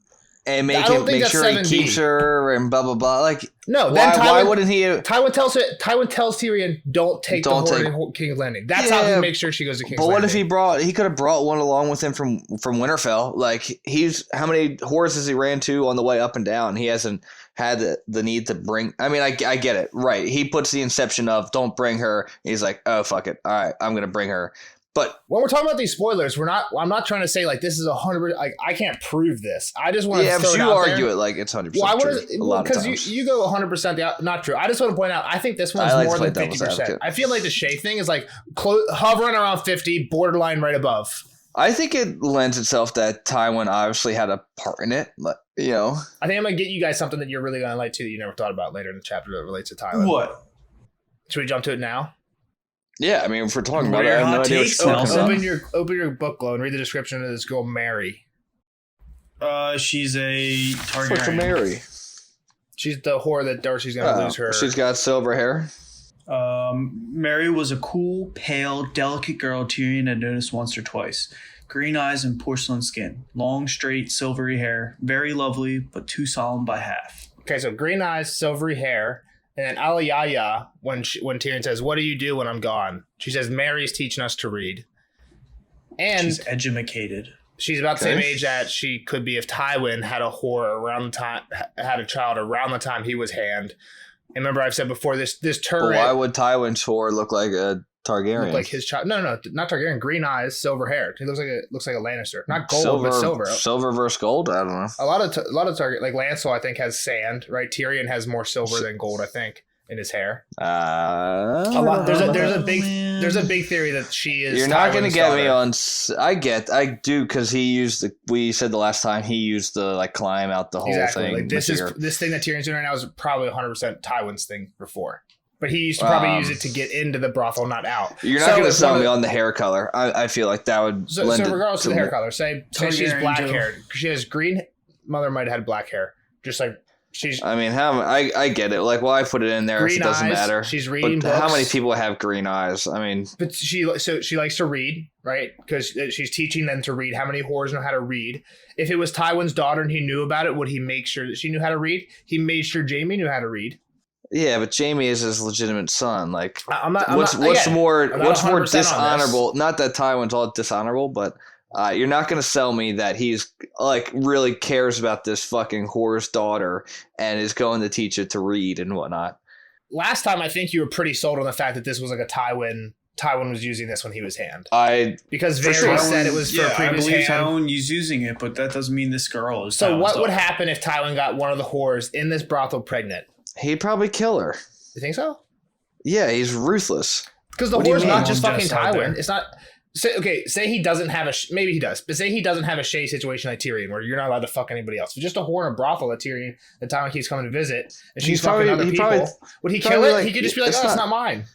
And make sure 7D. He keeps her and blah blah blah. Like, no, why wouldn't he? Tywin tells Tyrion, don't take the whore to King's Landing. That's how he makes sure she goes to King's Landing. But what if he could have brought one along with him from Winterfell? Like, how many whores has he ran to on the way up and down? He hasn't had the need to bring. I mean, I get it, right? He puts the inception of don't bring her. He's like, oh fuck it, all right, I'm gonna bring her. But when we're talking about these spoilers, I'm not trying to say like this is 100%. Like, I can't prove this. I just want to. Yeah, throw but it you out argue there. it like it's 100% well, true. A lot of times, because you go 100% not true. I just want to point out. I think this one's more than 50%. I feel like the Shay thing is like hovering around 50, borderline right above. I think it lends itself that Tywin obviously had a part in it. But, you know, I think I'm gonna get you guys something that you're really gonna like too that you never thought about later in the chapter that relates to Tywin. What? Should we jump to it now? Yeah, I mean, if we're talking about it, I have no idea what you're talking about. Open your book, Glow, and read the description of this girl, Mary. She's a Targaryen. What's Mary? She's the whore that Darcy's gonna lose her. She's got silver hair. Mary was a cool, pale, delicate girl Tyrion had noticed once or twice. Green eyes and porcelain skin. Long, straight, silvery hair. Very lovely, but too solemn by half. Okay, so green eyes, silvery hair. And then Alayaya, when Tyrion says, what do you do when I'm gone? She says, Mary's teaching us to read. And she's edumacated. She's about the same age that she could be if Tywin had a child around the time he was hand. And remember, I've said before, this turret. But why would Tywin's whore look like a Targaryen? Look like his child? No, not Targaryen. Green eyes, silver hair. He looks like a Lannister. Not gold, but silver. Silver versus gold. I don't know. A lot of Targaryen, like Lancel, I think has sand. Right? Tyrion has more silver than gold, I think, in his hair. There's a big theory that she is. You're not going to get me on. I do because we said the last time he used the like climb out the whole thing. Like, this thing that Tyrion's doing right now is probably 100% Tywin's thing before. But he used to probably use it to get into the brothel, not out. You're not going to sell me on the hair color. I feel like that would. So regardless of the hair color, say she's black haired. She has green. Mother might have had black hair, just like she's. I mean, I get it. Like, well, I put it in there. If it doesn't matter. She's reading but books. How many people have green eyes? I mean, but she likes to read, right? Because she's teaching them to read. How many whores know how to read? If it was Tywin's daughter and he knew about it, would he make sure that she knew how to read? He made sure Jaime knew how to read. Yeah, but Jaime is his legitimate son. Like, what's more dishonorable? Not that Tywin's all dishonorable, but you're not going to sell me that he's like really cares about this fucking whore's daughter and is going to teach it to read and whatnot. Last time, I think you were pretty sold on the fact that this was like a Tywin was using this when he was hand. Because Varys said it was for a previous hand. Tywin was using it, but that doesn't mean this girl is. So what would happen if Tywin got one of the whores in this brothel pregnant? He'd probably kill her. You think so? Yeah, he's ruthless. Because the whore's not just fucking Tywin. It's not. Say he doesn't have maybe he does, but say he doesn't have a Shay situation like Tyrion, where you're not allowed to fuck anybody else. So just a whore in a brothel that Tywin keeps coming to visit, and she's fucking other people. Would he kill it? He could just be like, "Oh, it's not mine."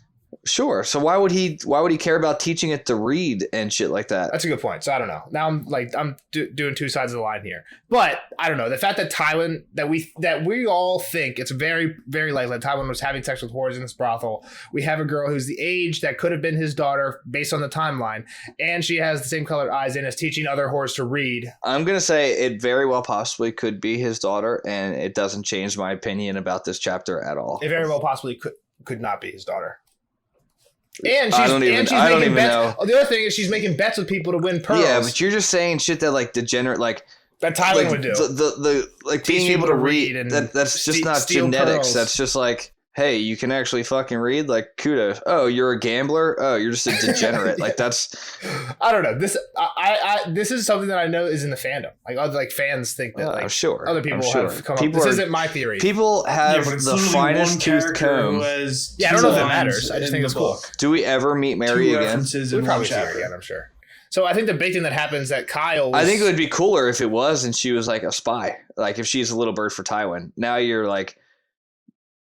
Sure. So why would he care about teaching it to read and shit like that? That's a good point. So I don't know. Now I'm doing two sides of the line here, but I don't know. The fact that Tywin that we all think it's very, very likely that Tywin was having sex with whores in this brothel. We have a girl who's the age that could have been his daughter based on the timeline, and she has the same colored eyes and is teaching other whores to read. I'm gonna say it very well possibly could be his daughter, and it doesn't change my opinion about this chapter at all. It very well possibly could not be his daughter. And she's I don't even bets. know. Oh, the other thing is she's making bets with people to win pearls. Yeah, but you're just saying shit that like degenerate, like That Tywin would do. The being able to read and that's just not genetics. Pearls. That's just like, hey, you can actually fucking read. Like, kudos. Oh, you're a gambler. Oh, you're just a degenerate. Like, that's. I don't know. This is something that I know is in the fandom. Like fans think that. Like, sure. Other people have come up. This isn't my theory. People have the finest tooth comb. I don't know if that matters. I just think it's cool. Do we ever meet Mary again? We probably see her again, I'm sure. So I think the big thing that happens that Kyle I think it would be cooler if it was and she was like a spy. Like if she's a little bird for Tywin. Now you're like,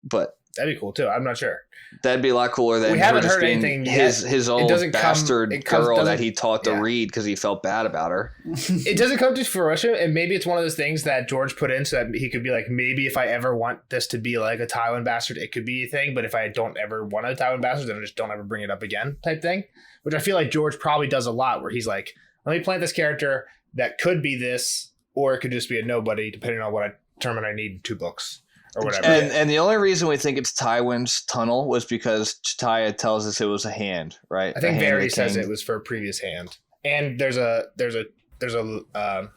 but that'd be cool too. I'm not sure. That'd be a lot cooler than we haven't heard anything his old bastard girl that he taught to read because he felt bad about her. It doesn't come to fruition, and maybe it's one of those things that George put in so that he could be like, maybe if I ever want this to be like a Tywin bastard, it could be a thing. But if I don't ever want a Tywin bastard, then I just don't ever bring it up again, type thing. Which I feel like George probably does a lot, where he's like, let me plant this character that could be this, or it could just be a nobody, depending on what I determine I need 2 books. Or whatever. And the only reason we think it's Tywin's tunnel was because Chitaya tells us it was a hand, right? I think Barry says it was for a previous hand. And there's a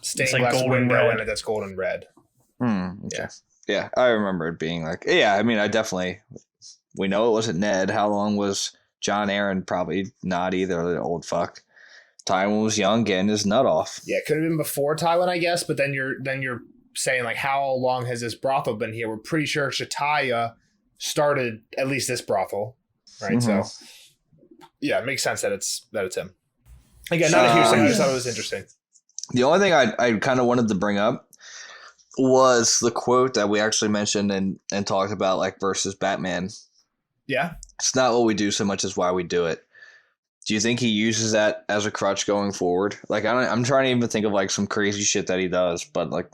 stained glass window in it that's golden red. Okay. Yeah, I remember it being like, I mean, we know it wasn't Ned. How long was John Aaron? Probably not either, the old fuck. Tywin was young, getting his nut off. Yeah, it could have been before Tywin, I guess, but then you're saying like, how long has this brothel been here? We're pretty sure Chitaya started at least this brothel, right? Mm-hmm. So yeah, it makes sense that it's him. Again, not a huge thing. I just thought it was interesting. The only thing I kind of wanted to bring up was the quote that we actually mentioned and talked about, like versus Batman. Yeah, it's not what we do so much as why we do it. Do you think he uses that as a crutch going forward? Like I'm trying to even think of like some crazy shit that he does, but like.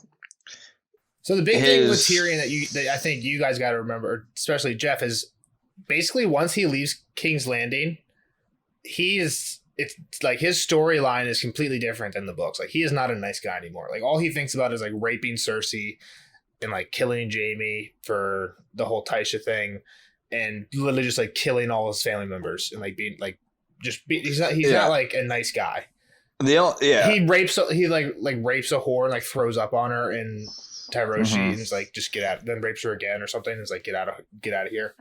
So the big thing with Tyrion that I think you guys got to remember, especially Jeff, is basically once he leaves King's Landing, it's like his storyline is completely different than the books. Like he is not a nice guy anymore. Like all he thinks about is like raping Cersei and like killing Jaime for the whole Tysha thing, and literally just like killing all his family members and like being like he's not like a nice guy. He rapes a whore and like throws up on her and. Tyroshi and is like, just get out, then rapes her again or something. And is like, get out of here.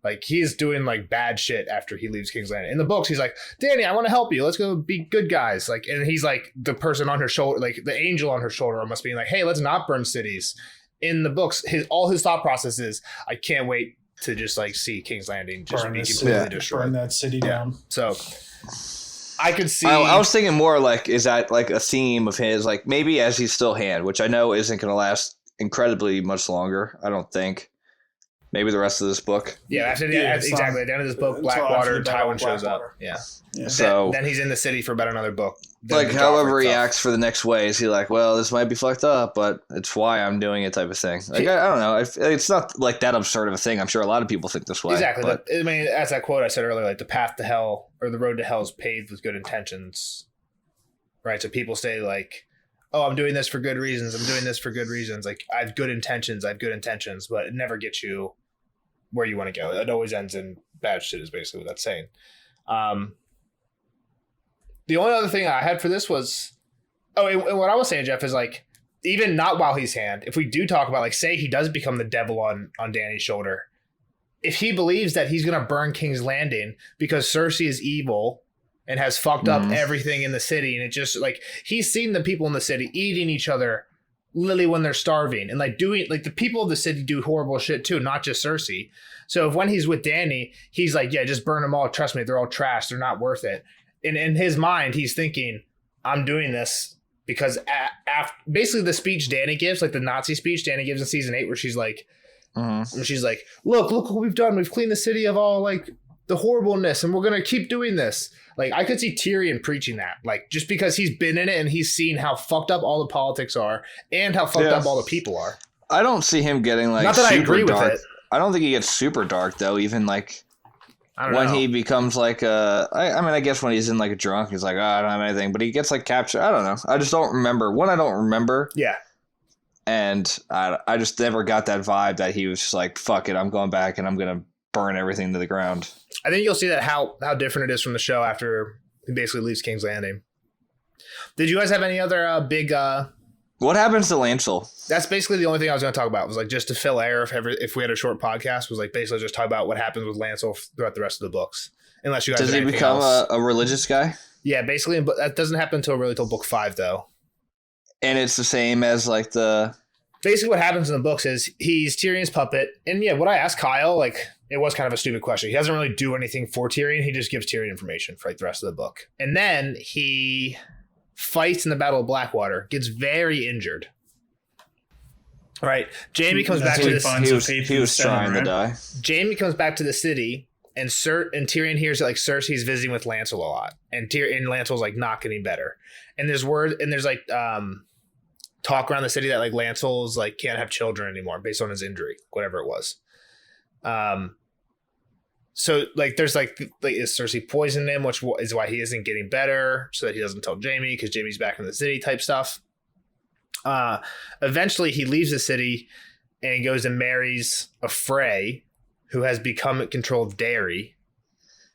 Like he's doing like bad shit after he leaves King's Landing. In the books, he's like, Danny, I want to help you. Let's go be good guys. Like, and he's like the person on her shoulder, like the angel on her shoulder, almost being like, hey, let's not burn cities. In the books, all his thought process is, I can't wait to just like see King's Landing just be completely destroyed. Burn that city down. So I could see. I was thinking more like, is that like a theme of his, like maybe as he's still hand, which I know isn't going to last incredibly much longer. I don't think. Maybe the rest of this book. Yeah, exactly. At the end of this book, Blackwater, Tywin shows up. Yeah. So then he's in the city for about another book. Like however he acts for the next way, is he like, well, this might be fucked up, but it's why I'm doing it type of thing. Like I don't know. It's not like that absurd of a thing. I'm sure a lot of people think this way. Exactly. But, I mean, as that quote I said earlier, like the path to hell or the road to hell is paved with good intentions. Right. So people say like, oh, I'm doing this for good reasons. I'm doing this for good reasons. Like I have good intentions, but it never gets you where you want to go. It always ends in bad shit is basically what that's saying. The only other thing I had for this was, and what I was saying, Jeff, is like, even not while he's hand, if we do talk about like, say he does become the devil on Dany's shoulder, if he believes that he's going to burn King's Landing because Cersei is evil and has fucked up everything in the city. And it just like, he's seen the people in the city eating each other literally when they're starving and like doing like the people of the city do horrible shit too, not just Cersei. So if when he's with Dany, he's like, yeah, just burn them all. Trust me, they're all trash. They're not worth it. And in his mind, he's thinking, I'm doing this because basically the speech Dany gives, like the Nazi speech Dany gives in season 8, where she's like, look what we've done. We've cleaned the city of all like the horribleness and we're going to keep doing this. Like, I could see Tyrion preaching that, like, just because he's been in it and he's seen how fucked up all the politics are and how fucked up all the people are. I don't see him getting, like, not that super I agree dark. With it. I don't think he gets super dark, though, even, like, when he becomes, like, I mean, I guess when he's in, like, a drunk, he's like, oh, I don't have anything. But he gets, like, captured. I don't know. I just don't remember. One, I don't remember. Yeah. And I just never got that vibe that he was just like, fuck it, I'm going back and I'm going to burn everything to the ground. I think you'll see that how different it is from the show after he basically leaves King's Landing. Did you guys have any other big What happens to Lancel? That's basically the only thing I was going to talk about. Was like just to fill air if we had a short podcast. Was like basically just talk about what happens with Lancel throughout the rest of the books. Unless you guys does he become a religious guy? Yeah, basically, but that doesn't happen until book 5 though. And it's the same as like the. Basically, what happens in the books is he's Tyrion's puppet, and yeah, what I asked Kyle, like it was kind of a stupid question. He doesn't really do anything for Tyrion. He just gives Tyrion information for like the rest of the book, and then he fights in the Battle of Blackwater, gets very injured. Right, Jaime comes back to this. He was trying to die. Jaime comes back to the city, and Tyrion hears that like Cersei's visiting with Lancel a lot, and Lancel's like not getting better. And there's like talk around the city that like Lancel's like can't have children anymore based on his injury, whatever it was. So like there's like is Cersei poisoning him, which is why he isn't getting better, so that he doesn't tell Jaime because Jaime's back in the city type stuff. Eventually he leaves the city and he goes and marries a Frey who has become in control of Dairy.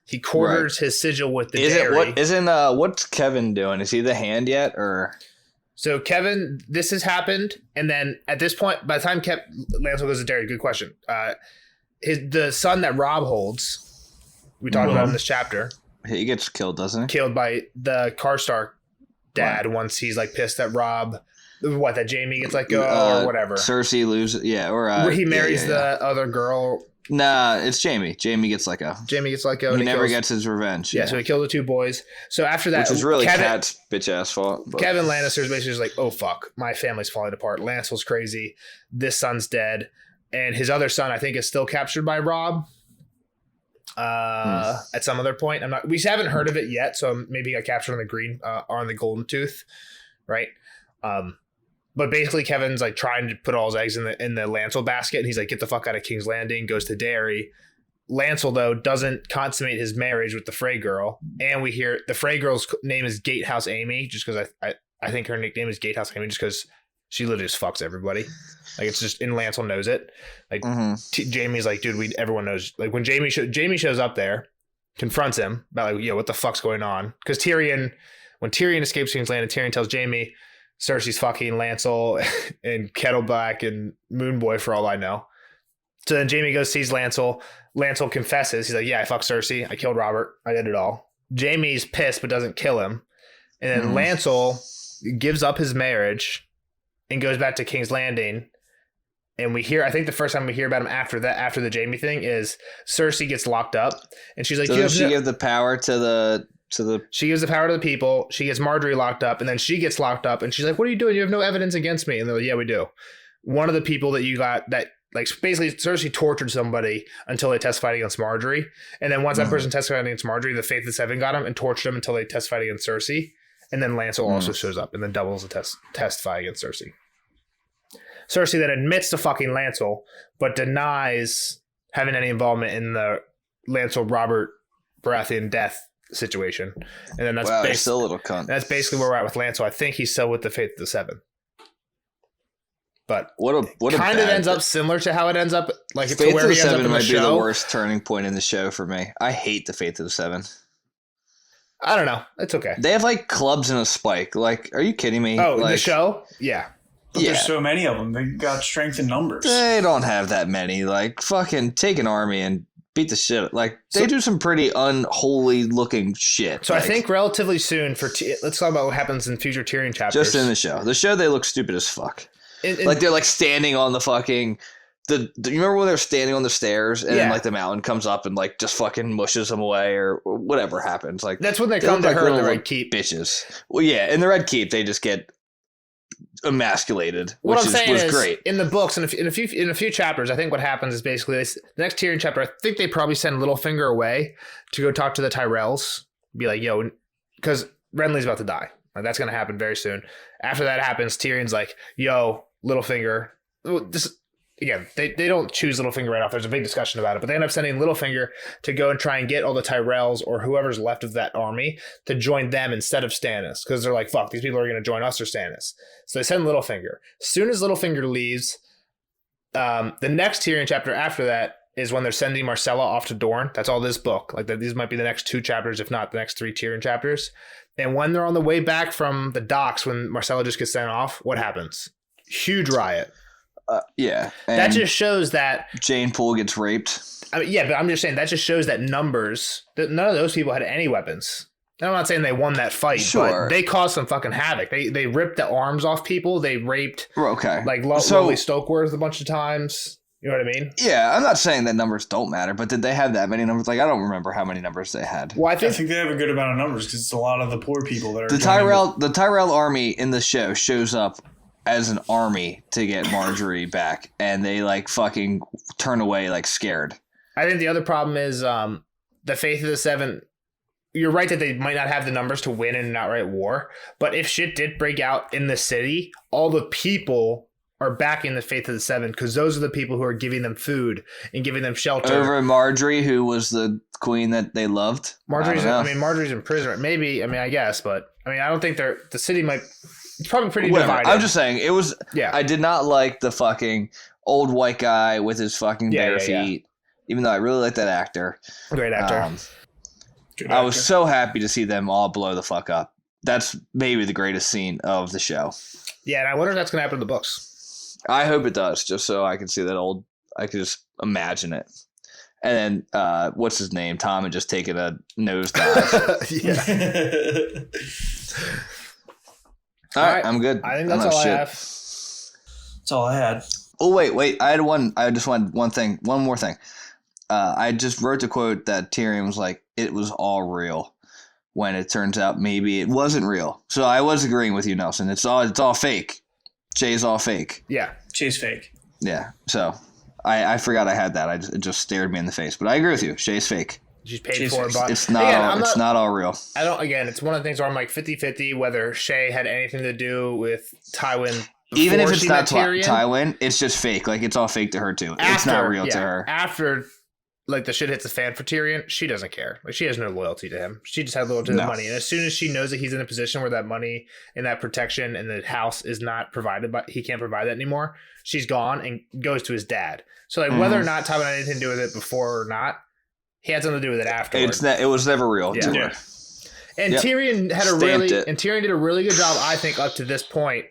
He quarters his sigil with the Dairy. What's Kevin doing? Is he the hand yet, or? So Kevin, this has happened, and then at this point, by the time Lancel goes to Dairy, good question. The son that Robb holds, we talked about in this chapter. He gets killed, doesn't he? Killed by the Karstark dad once he's like pissed at Robb. What, that Jaime gets let go or whatever. Cersei loses, or where he marries the other girl. Nah, it's Jaime. Jaime gets let go. Jaime gets let go. He never gets his revenge. Yeah, so he killed the 2 boys. So after that, which is really Cat's bitch ass fault. But. Kevin Lannister is basically just like, oh fuck, my family's falling apart. Lancel's crazy. This son's dead, and his other son, I think, is still captured by Robb. At some other point, we haven't heard of it yet, so maybe he got captured on the green or on the Golden Tooth, right? But basically, Kevin's like trying to put all his eggs in the Lancel basket, and he's like, "Get the fuck out of King's Landing." Goes to Dairy. Lancel though doesn't consummate his marriage with the Frey girl, and we hear the Frey girl's name is Gatehouse Amy, just because I think her nickname is Gatehouse Amy, just because she literally just fucks everybody. Like it's just, and Lancel knows it. Like Jaime's like, dude, everyone knows. Like when Jaime shows up there, confronts him about like, yo, what the fuck's going on? Because when Tyrion escapes King's Landing, Tyrion tells Jaime Cersei's fucking Lancel and Kettle Black and Moon Boy for all I know. So then Jaime goes, sees Lancel. Lancel confesses. He's like, yeah, I fucked Cersei. I killed Robert. I did it all. Jaime's pissed but doesn't kill him. And then Lancel gives up his marriage and goes back to King's Landing. And we hear, I think the first time we hear about him after the Jaime thing is Cersei gets locked up. And she's like, so does she give the power to the... She gives the power to the people. She gets Marjorie locked up, and then she gets locked up, and she's like, "What are you doing? You have no evidence against me." And they're like, "Yeah, we do." One of the people that you got that, like, basically Cersei tortured somebody until they testified against Marjorie, and then once that person testified against Marjorie, the Faith of the Seven got him and tortured him until they testified against Cersei, and then Lancel also shows up and then doubles the testify against Cersei. Cersei then admits to fucking Lancel, but denies having any involvement in the Lancel Robert Baratheon death situation, and then that's still a little cunt. That's basically where we're at with Lancel. I think he's still with the Faith of the Seven, but what kind of ends up similar to how it ends up. Like Faith to where of the Seven might be the worst turning point in the show for me. I hate the Faith of the Seven. I don't know. It's okay. They have like clubs and a spike. Like, are you kidding me? Oh, like, the show? Yeah. But there's so many of them. They got strength in numbers. They don't have that many. Like, fucking take an army and beat the shit. Like, they do some pretty unholy looking shit. So I think relatively soon let's talk about what happens in future Tyrion chapters. Just in the show. The show, they look stupid as fuck. Like, they're like standing on the fucking... you remember when they're standing on the stairs and then like the mountain comes up and like just fucking mushes them away or whatever happens? Like, that's when they come to her in the Red Keep. Bitches. Well, yeah, in the Red Keep, they just get emasculated, what which I'm saying was is, great. In the books, and in a few chapters, I think what happens is basically the next Tyrion chapter. I think they probably send Littlefinger away to go talk to the Tyrells, be like, "Yo," because Renly's about to die. Like, that's going to happen very soon. After that happens, Tyrion's like, "Yo, Littlefinger." Again, they don't choose Littlefinger right off. There's a big discussion about it, but they end up sending Littlefinger to go and try and get all the Tyrells or whoever's left of that army to join them instead of Stannis, because they're like, fuck, these people are going to join us or Stannis. So they send Littlefinger. As soon as Littlefinger leaves, the next Tyrion chapter after that is when they're sending Marcella off to Dorne. That's all this book. Like these might be the next 2 chapters, if not the next 3 Tyrion chapters. And when they're on the way back from the docks, when Marcella just gets sent off, what happens? Huge riot. Yeah. That just shows that Jane Poole gets raped. I mean, yeah, but I'm just saying that just shows that none of those people had any weapons. And I'm not saying they won that fight, but they caused some fucking havoc. They ripped the arms off people. They raped like Lily Stokeworth a bunch of times. You know what I mean? Yeah, I'm not saying that numbers don't matter, but did they have that many numbers? Like, I don't remember how many numbers they had. Well, I think they have a good amount of numbers because it's a lot of the poor people that are. The Tyrell army in the show shows up as an army to get Marjorie back, and they like fucking turn away like scared. I think the other problem is the Faith of the Seven. You're right that they might not have the numbers to win in an outright war, but if shit did break out in the city, all the people are backing the Faith of the Seven because those are the people who are giving them food and giving them shelter. Over Marjorie, who was the queen that they loved. Marjorie's in prison. Maybe, I guess, but I don't think the city might. It's probably pretty divided. I'm just saying it was. Yeah. I did not like the fucking old white guy with his fucking bare feet, even though I really like that actor. Great actor. I was so happy to see them all blow the fuck up. That's maybe the greatest scene of the show. Yeah, and I wonder if that's going to happen in the books. I hope it does, just so I can see that I could just imagine it. And then, what's his name? Tom had just taken a nosedive. All right, I'm good. I think that's all I have. That's all I had. Oh, wait. I just wanted one more thing. I just wrote the quote that Tyrion was like, it was all real, when it turns out maybe it wasn't real. So I was agreeing with you, Nelson. It's all fake. Jay's all fake. Yeah. Jay's fake. Yeah. So I forgot I had that. It just stared me in the face. But I agree with you. Shay's fake. She's paid for it. It's not all real. It's one of the things where I'm like 50-50 whether Shay had anything to do with Tywin. Even if it's not Tywin, it's just fake. Like, it's all fake to her, too. It's not real to her. After, like, the shit hits the fan for Tyrion, she doesn't care. Like, she has no loyalty to him. She just has loyalty to the money. And as soon as she knows that he's in a position where that money and that protection and the house is not provided, but he can't provide that anymore, she's gone and goes to his dad. So, like, whether or not Tywin had anything to do with it before or not, he had something to do with it afterwards. It was never real to her. And Tyrion Tyrion did a really good job, I think, up to this point,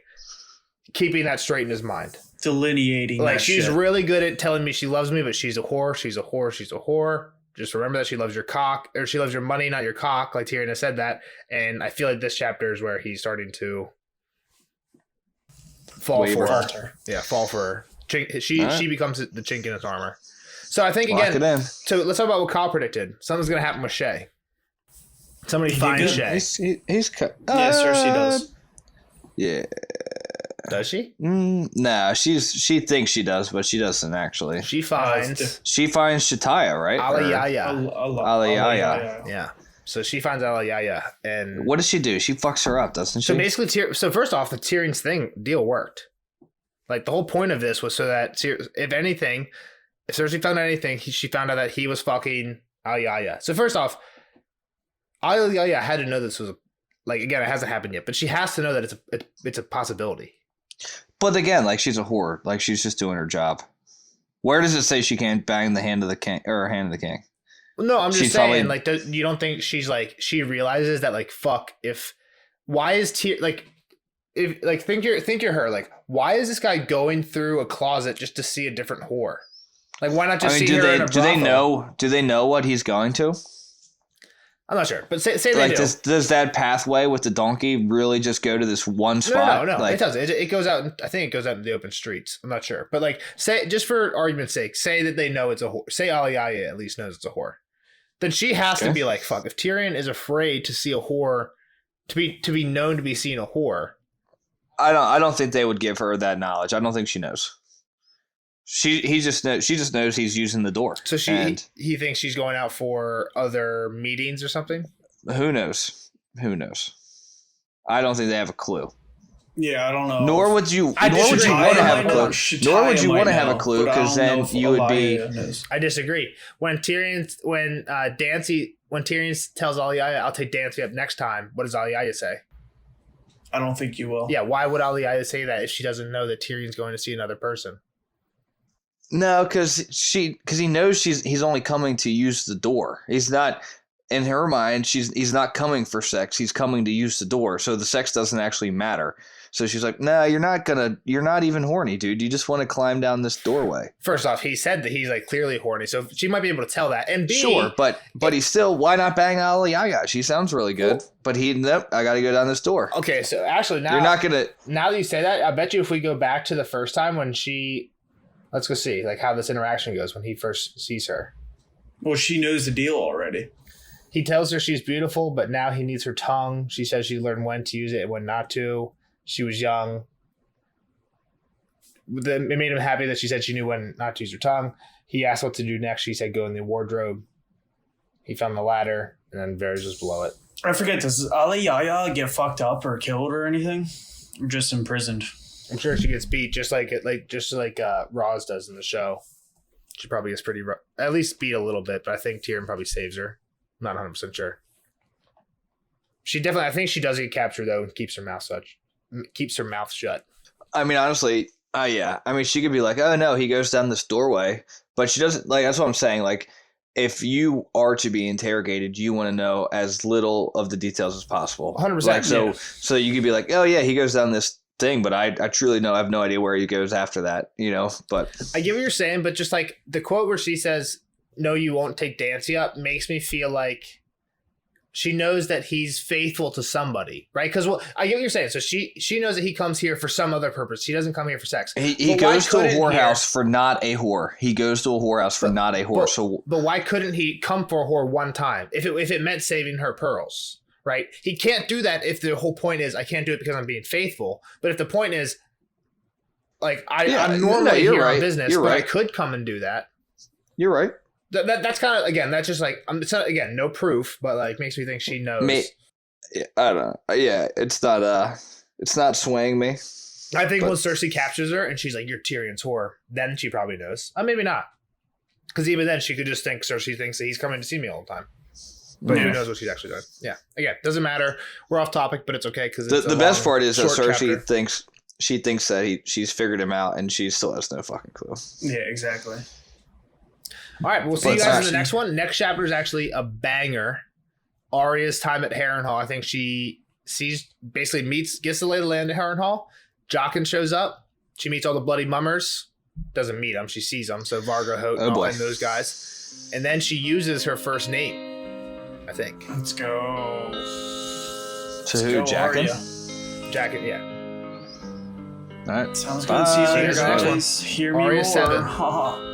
keeping that straight in his mind. Delineating. Like, she's really good at telling me she loves me, but she's a whore. She's a whore. She's a whore. Just remember that she loves your cock, or she loves your money, not your cock. Like Tyrion has said that. And I feel like this chapter is where he's starting to fall for her. Yeah, fall for her. She becomes the chink in his armor. So I think, again, so let's talk about what Kyle predicted. Something's going to happen with Shay. Somebody finds Shay. Cersei does. Yeah. Does she? No, she thinks she does, but she doesn't actually. She finds Shataya, right? Alayaya. Yeah. So she finds Alayaya, and what does she do? She fucks her up, doesn't she? So basically, first off, the Tyrion's deal worked. Like, the whole point of this was so that if anything, if Cersei found out anything, she found out that he was fucking Alayaya. So first off, Alayaya had to know this was again, it hasn't happened yet, but she has to know that it's a possibility. But again, like, she's a whore. Like, she's just doing her job. Where does it say she can't bang the hand of the king or hand of the king? No, I'm just saying, you don't think she's she realizes that, fuck, why is think you're her, why is this guy going through a closet just to see a different whore? Like, why not just see her in a brothel? Do they know what he's going to? I'm not sure, but say they do. Does that pathway with the donkey really just go to this one spot? No, it doesn't. It goes out. I think it goes out into the open streets. I'm not sure, but say, just for argument's sake, say that they know it's a whore. Say Alayaya at least knows it's a whore. Then she has to be like, fuck. If Tyrion is afraid to see a whore, to be known to be seeing a whore, I don't think they would give her that knowledge. I don't think she knows. She just knows he's using the door. So he thinks she's going out for other meetings or something? Who knows? I don't think they have a clue. Yeah, I don't know. Nor would you want to have a clue. Nor would you want to have a clue, because then you would be. I disagree. When Tyrion tells Alayaya, "I'll take Dancy up next time," what does Alayaya say? I don't think you will. Yeah, why would Alayaya say that if she doesn't know that Tyrion's going to see another person? No, because he knows he's only coming to use the door. He's not, in her mind, he's not coming for sex. He's coming to use the door. So the sex doesn't actually matter. So she's like, "No, you're not even horny, dude. You just want to climb down this doorway." First off, he said that he's like clearly horny, so she might be able to tell that. And B, sure, but he's still, why not bang Alaiyaya? She sounds really good, but nope, I got to go down this door. Okay, so actually now you're not gonna. Now that you say that, I bet you if we go back to the first time when let's go see like how this interaction goes when he first sees her. Well, she knows the deal already. He tells her she's beautiful, but now he needs her tongue. She says she learned when to use it and when not to. She was young. It made him happy that she said she knew when not to use her tongue. He asked what to do next. She said go in the wardrobe. He found the ladder, and then Varys was below it. I forget, does Alaiyaya get fucked up or killed or anything? Or just imprisoned? I'm sure she gets beat just like Roz does in the show. She probably gets pretty at least beat a little bit, but I think Tyrion probably saves her. I'm not 100% sure. I think she does get captured though and keeps her mouth shut. I mean, honestly, yeah. I mean, she could be like, "Oh no, he goes down this doorway," but she doesn't. Like, that's what I'm saying. Like, if you are to be interrogated, you want to know as little of the details as possible. 100%. Like, so you could be like, "Oh yeah, he goes down this thing," but I truly I have no idea where he goes after that. But I get what you're saying, but just like the quote where she says, "No, you won't take Dancy up," makes me feel like she knows that he's faithful to somebody, right? Because I get what you're saying. So she knows that he comes here for some other purpose. He doesn't come here for sex. He goes to a whorehouse for not a whore. He goes to a whorehouse for not a whore. But why couldn't he come for a whore one time if it meant saving her pearls, right? He can't do that if the whole point is I can't do it because I'm being faithful. But if the point is like I'm normally here on business, but I could come and do that. You're right. That's kind of, again, that's just like, it's not, again, no proof, but like makes me think she knows. I don't know. Yeah, it's not swaying me. I think when Cersei captures her and she's like, "You're Tyrion's whore," then she probably knows. Maybe not. Because even then she could just think Cersei thinks that he's coming to see me all the time. But who knows what she's actually done. Yeah. Again, doesn't matter. We're off topic, but it's okay. Because the best part is that Cersei thinks that she's figured him out and she still has no fucking clue. Yeah, exactly. All right, we'll see you guys in the next one. Next chapter is actually a banger. Arya's time at Harrenhal. I think she gets to lay the land at Harrenhal. Jaqen shows up. She meets all the bloody mummers. Doesn't meet them. She sees them. So Vargo Hoat and those guys. And then she uses her first name, I think. Let's go. To who? Jaqen? Jaqen, yeah. All right. Sounds good. See you later, guys. Hear me Arya more. 7.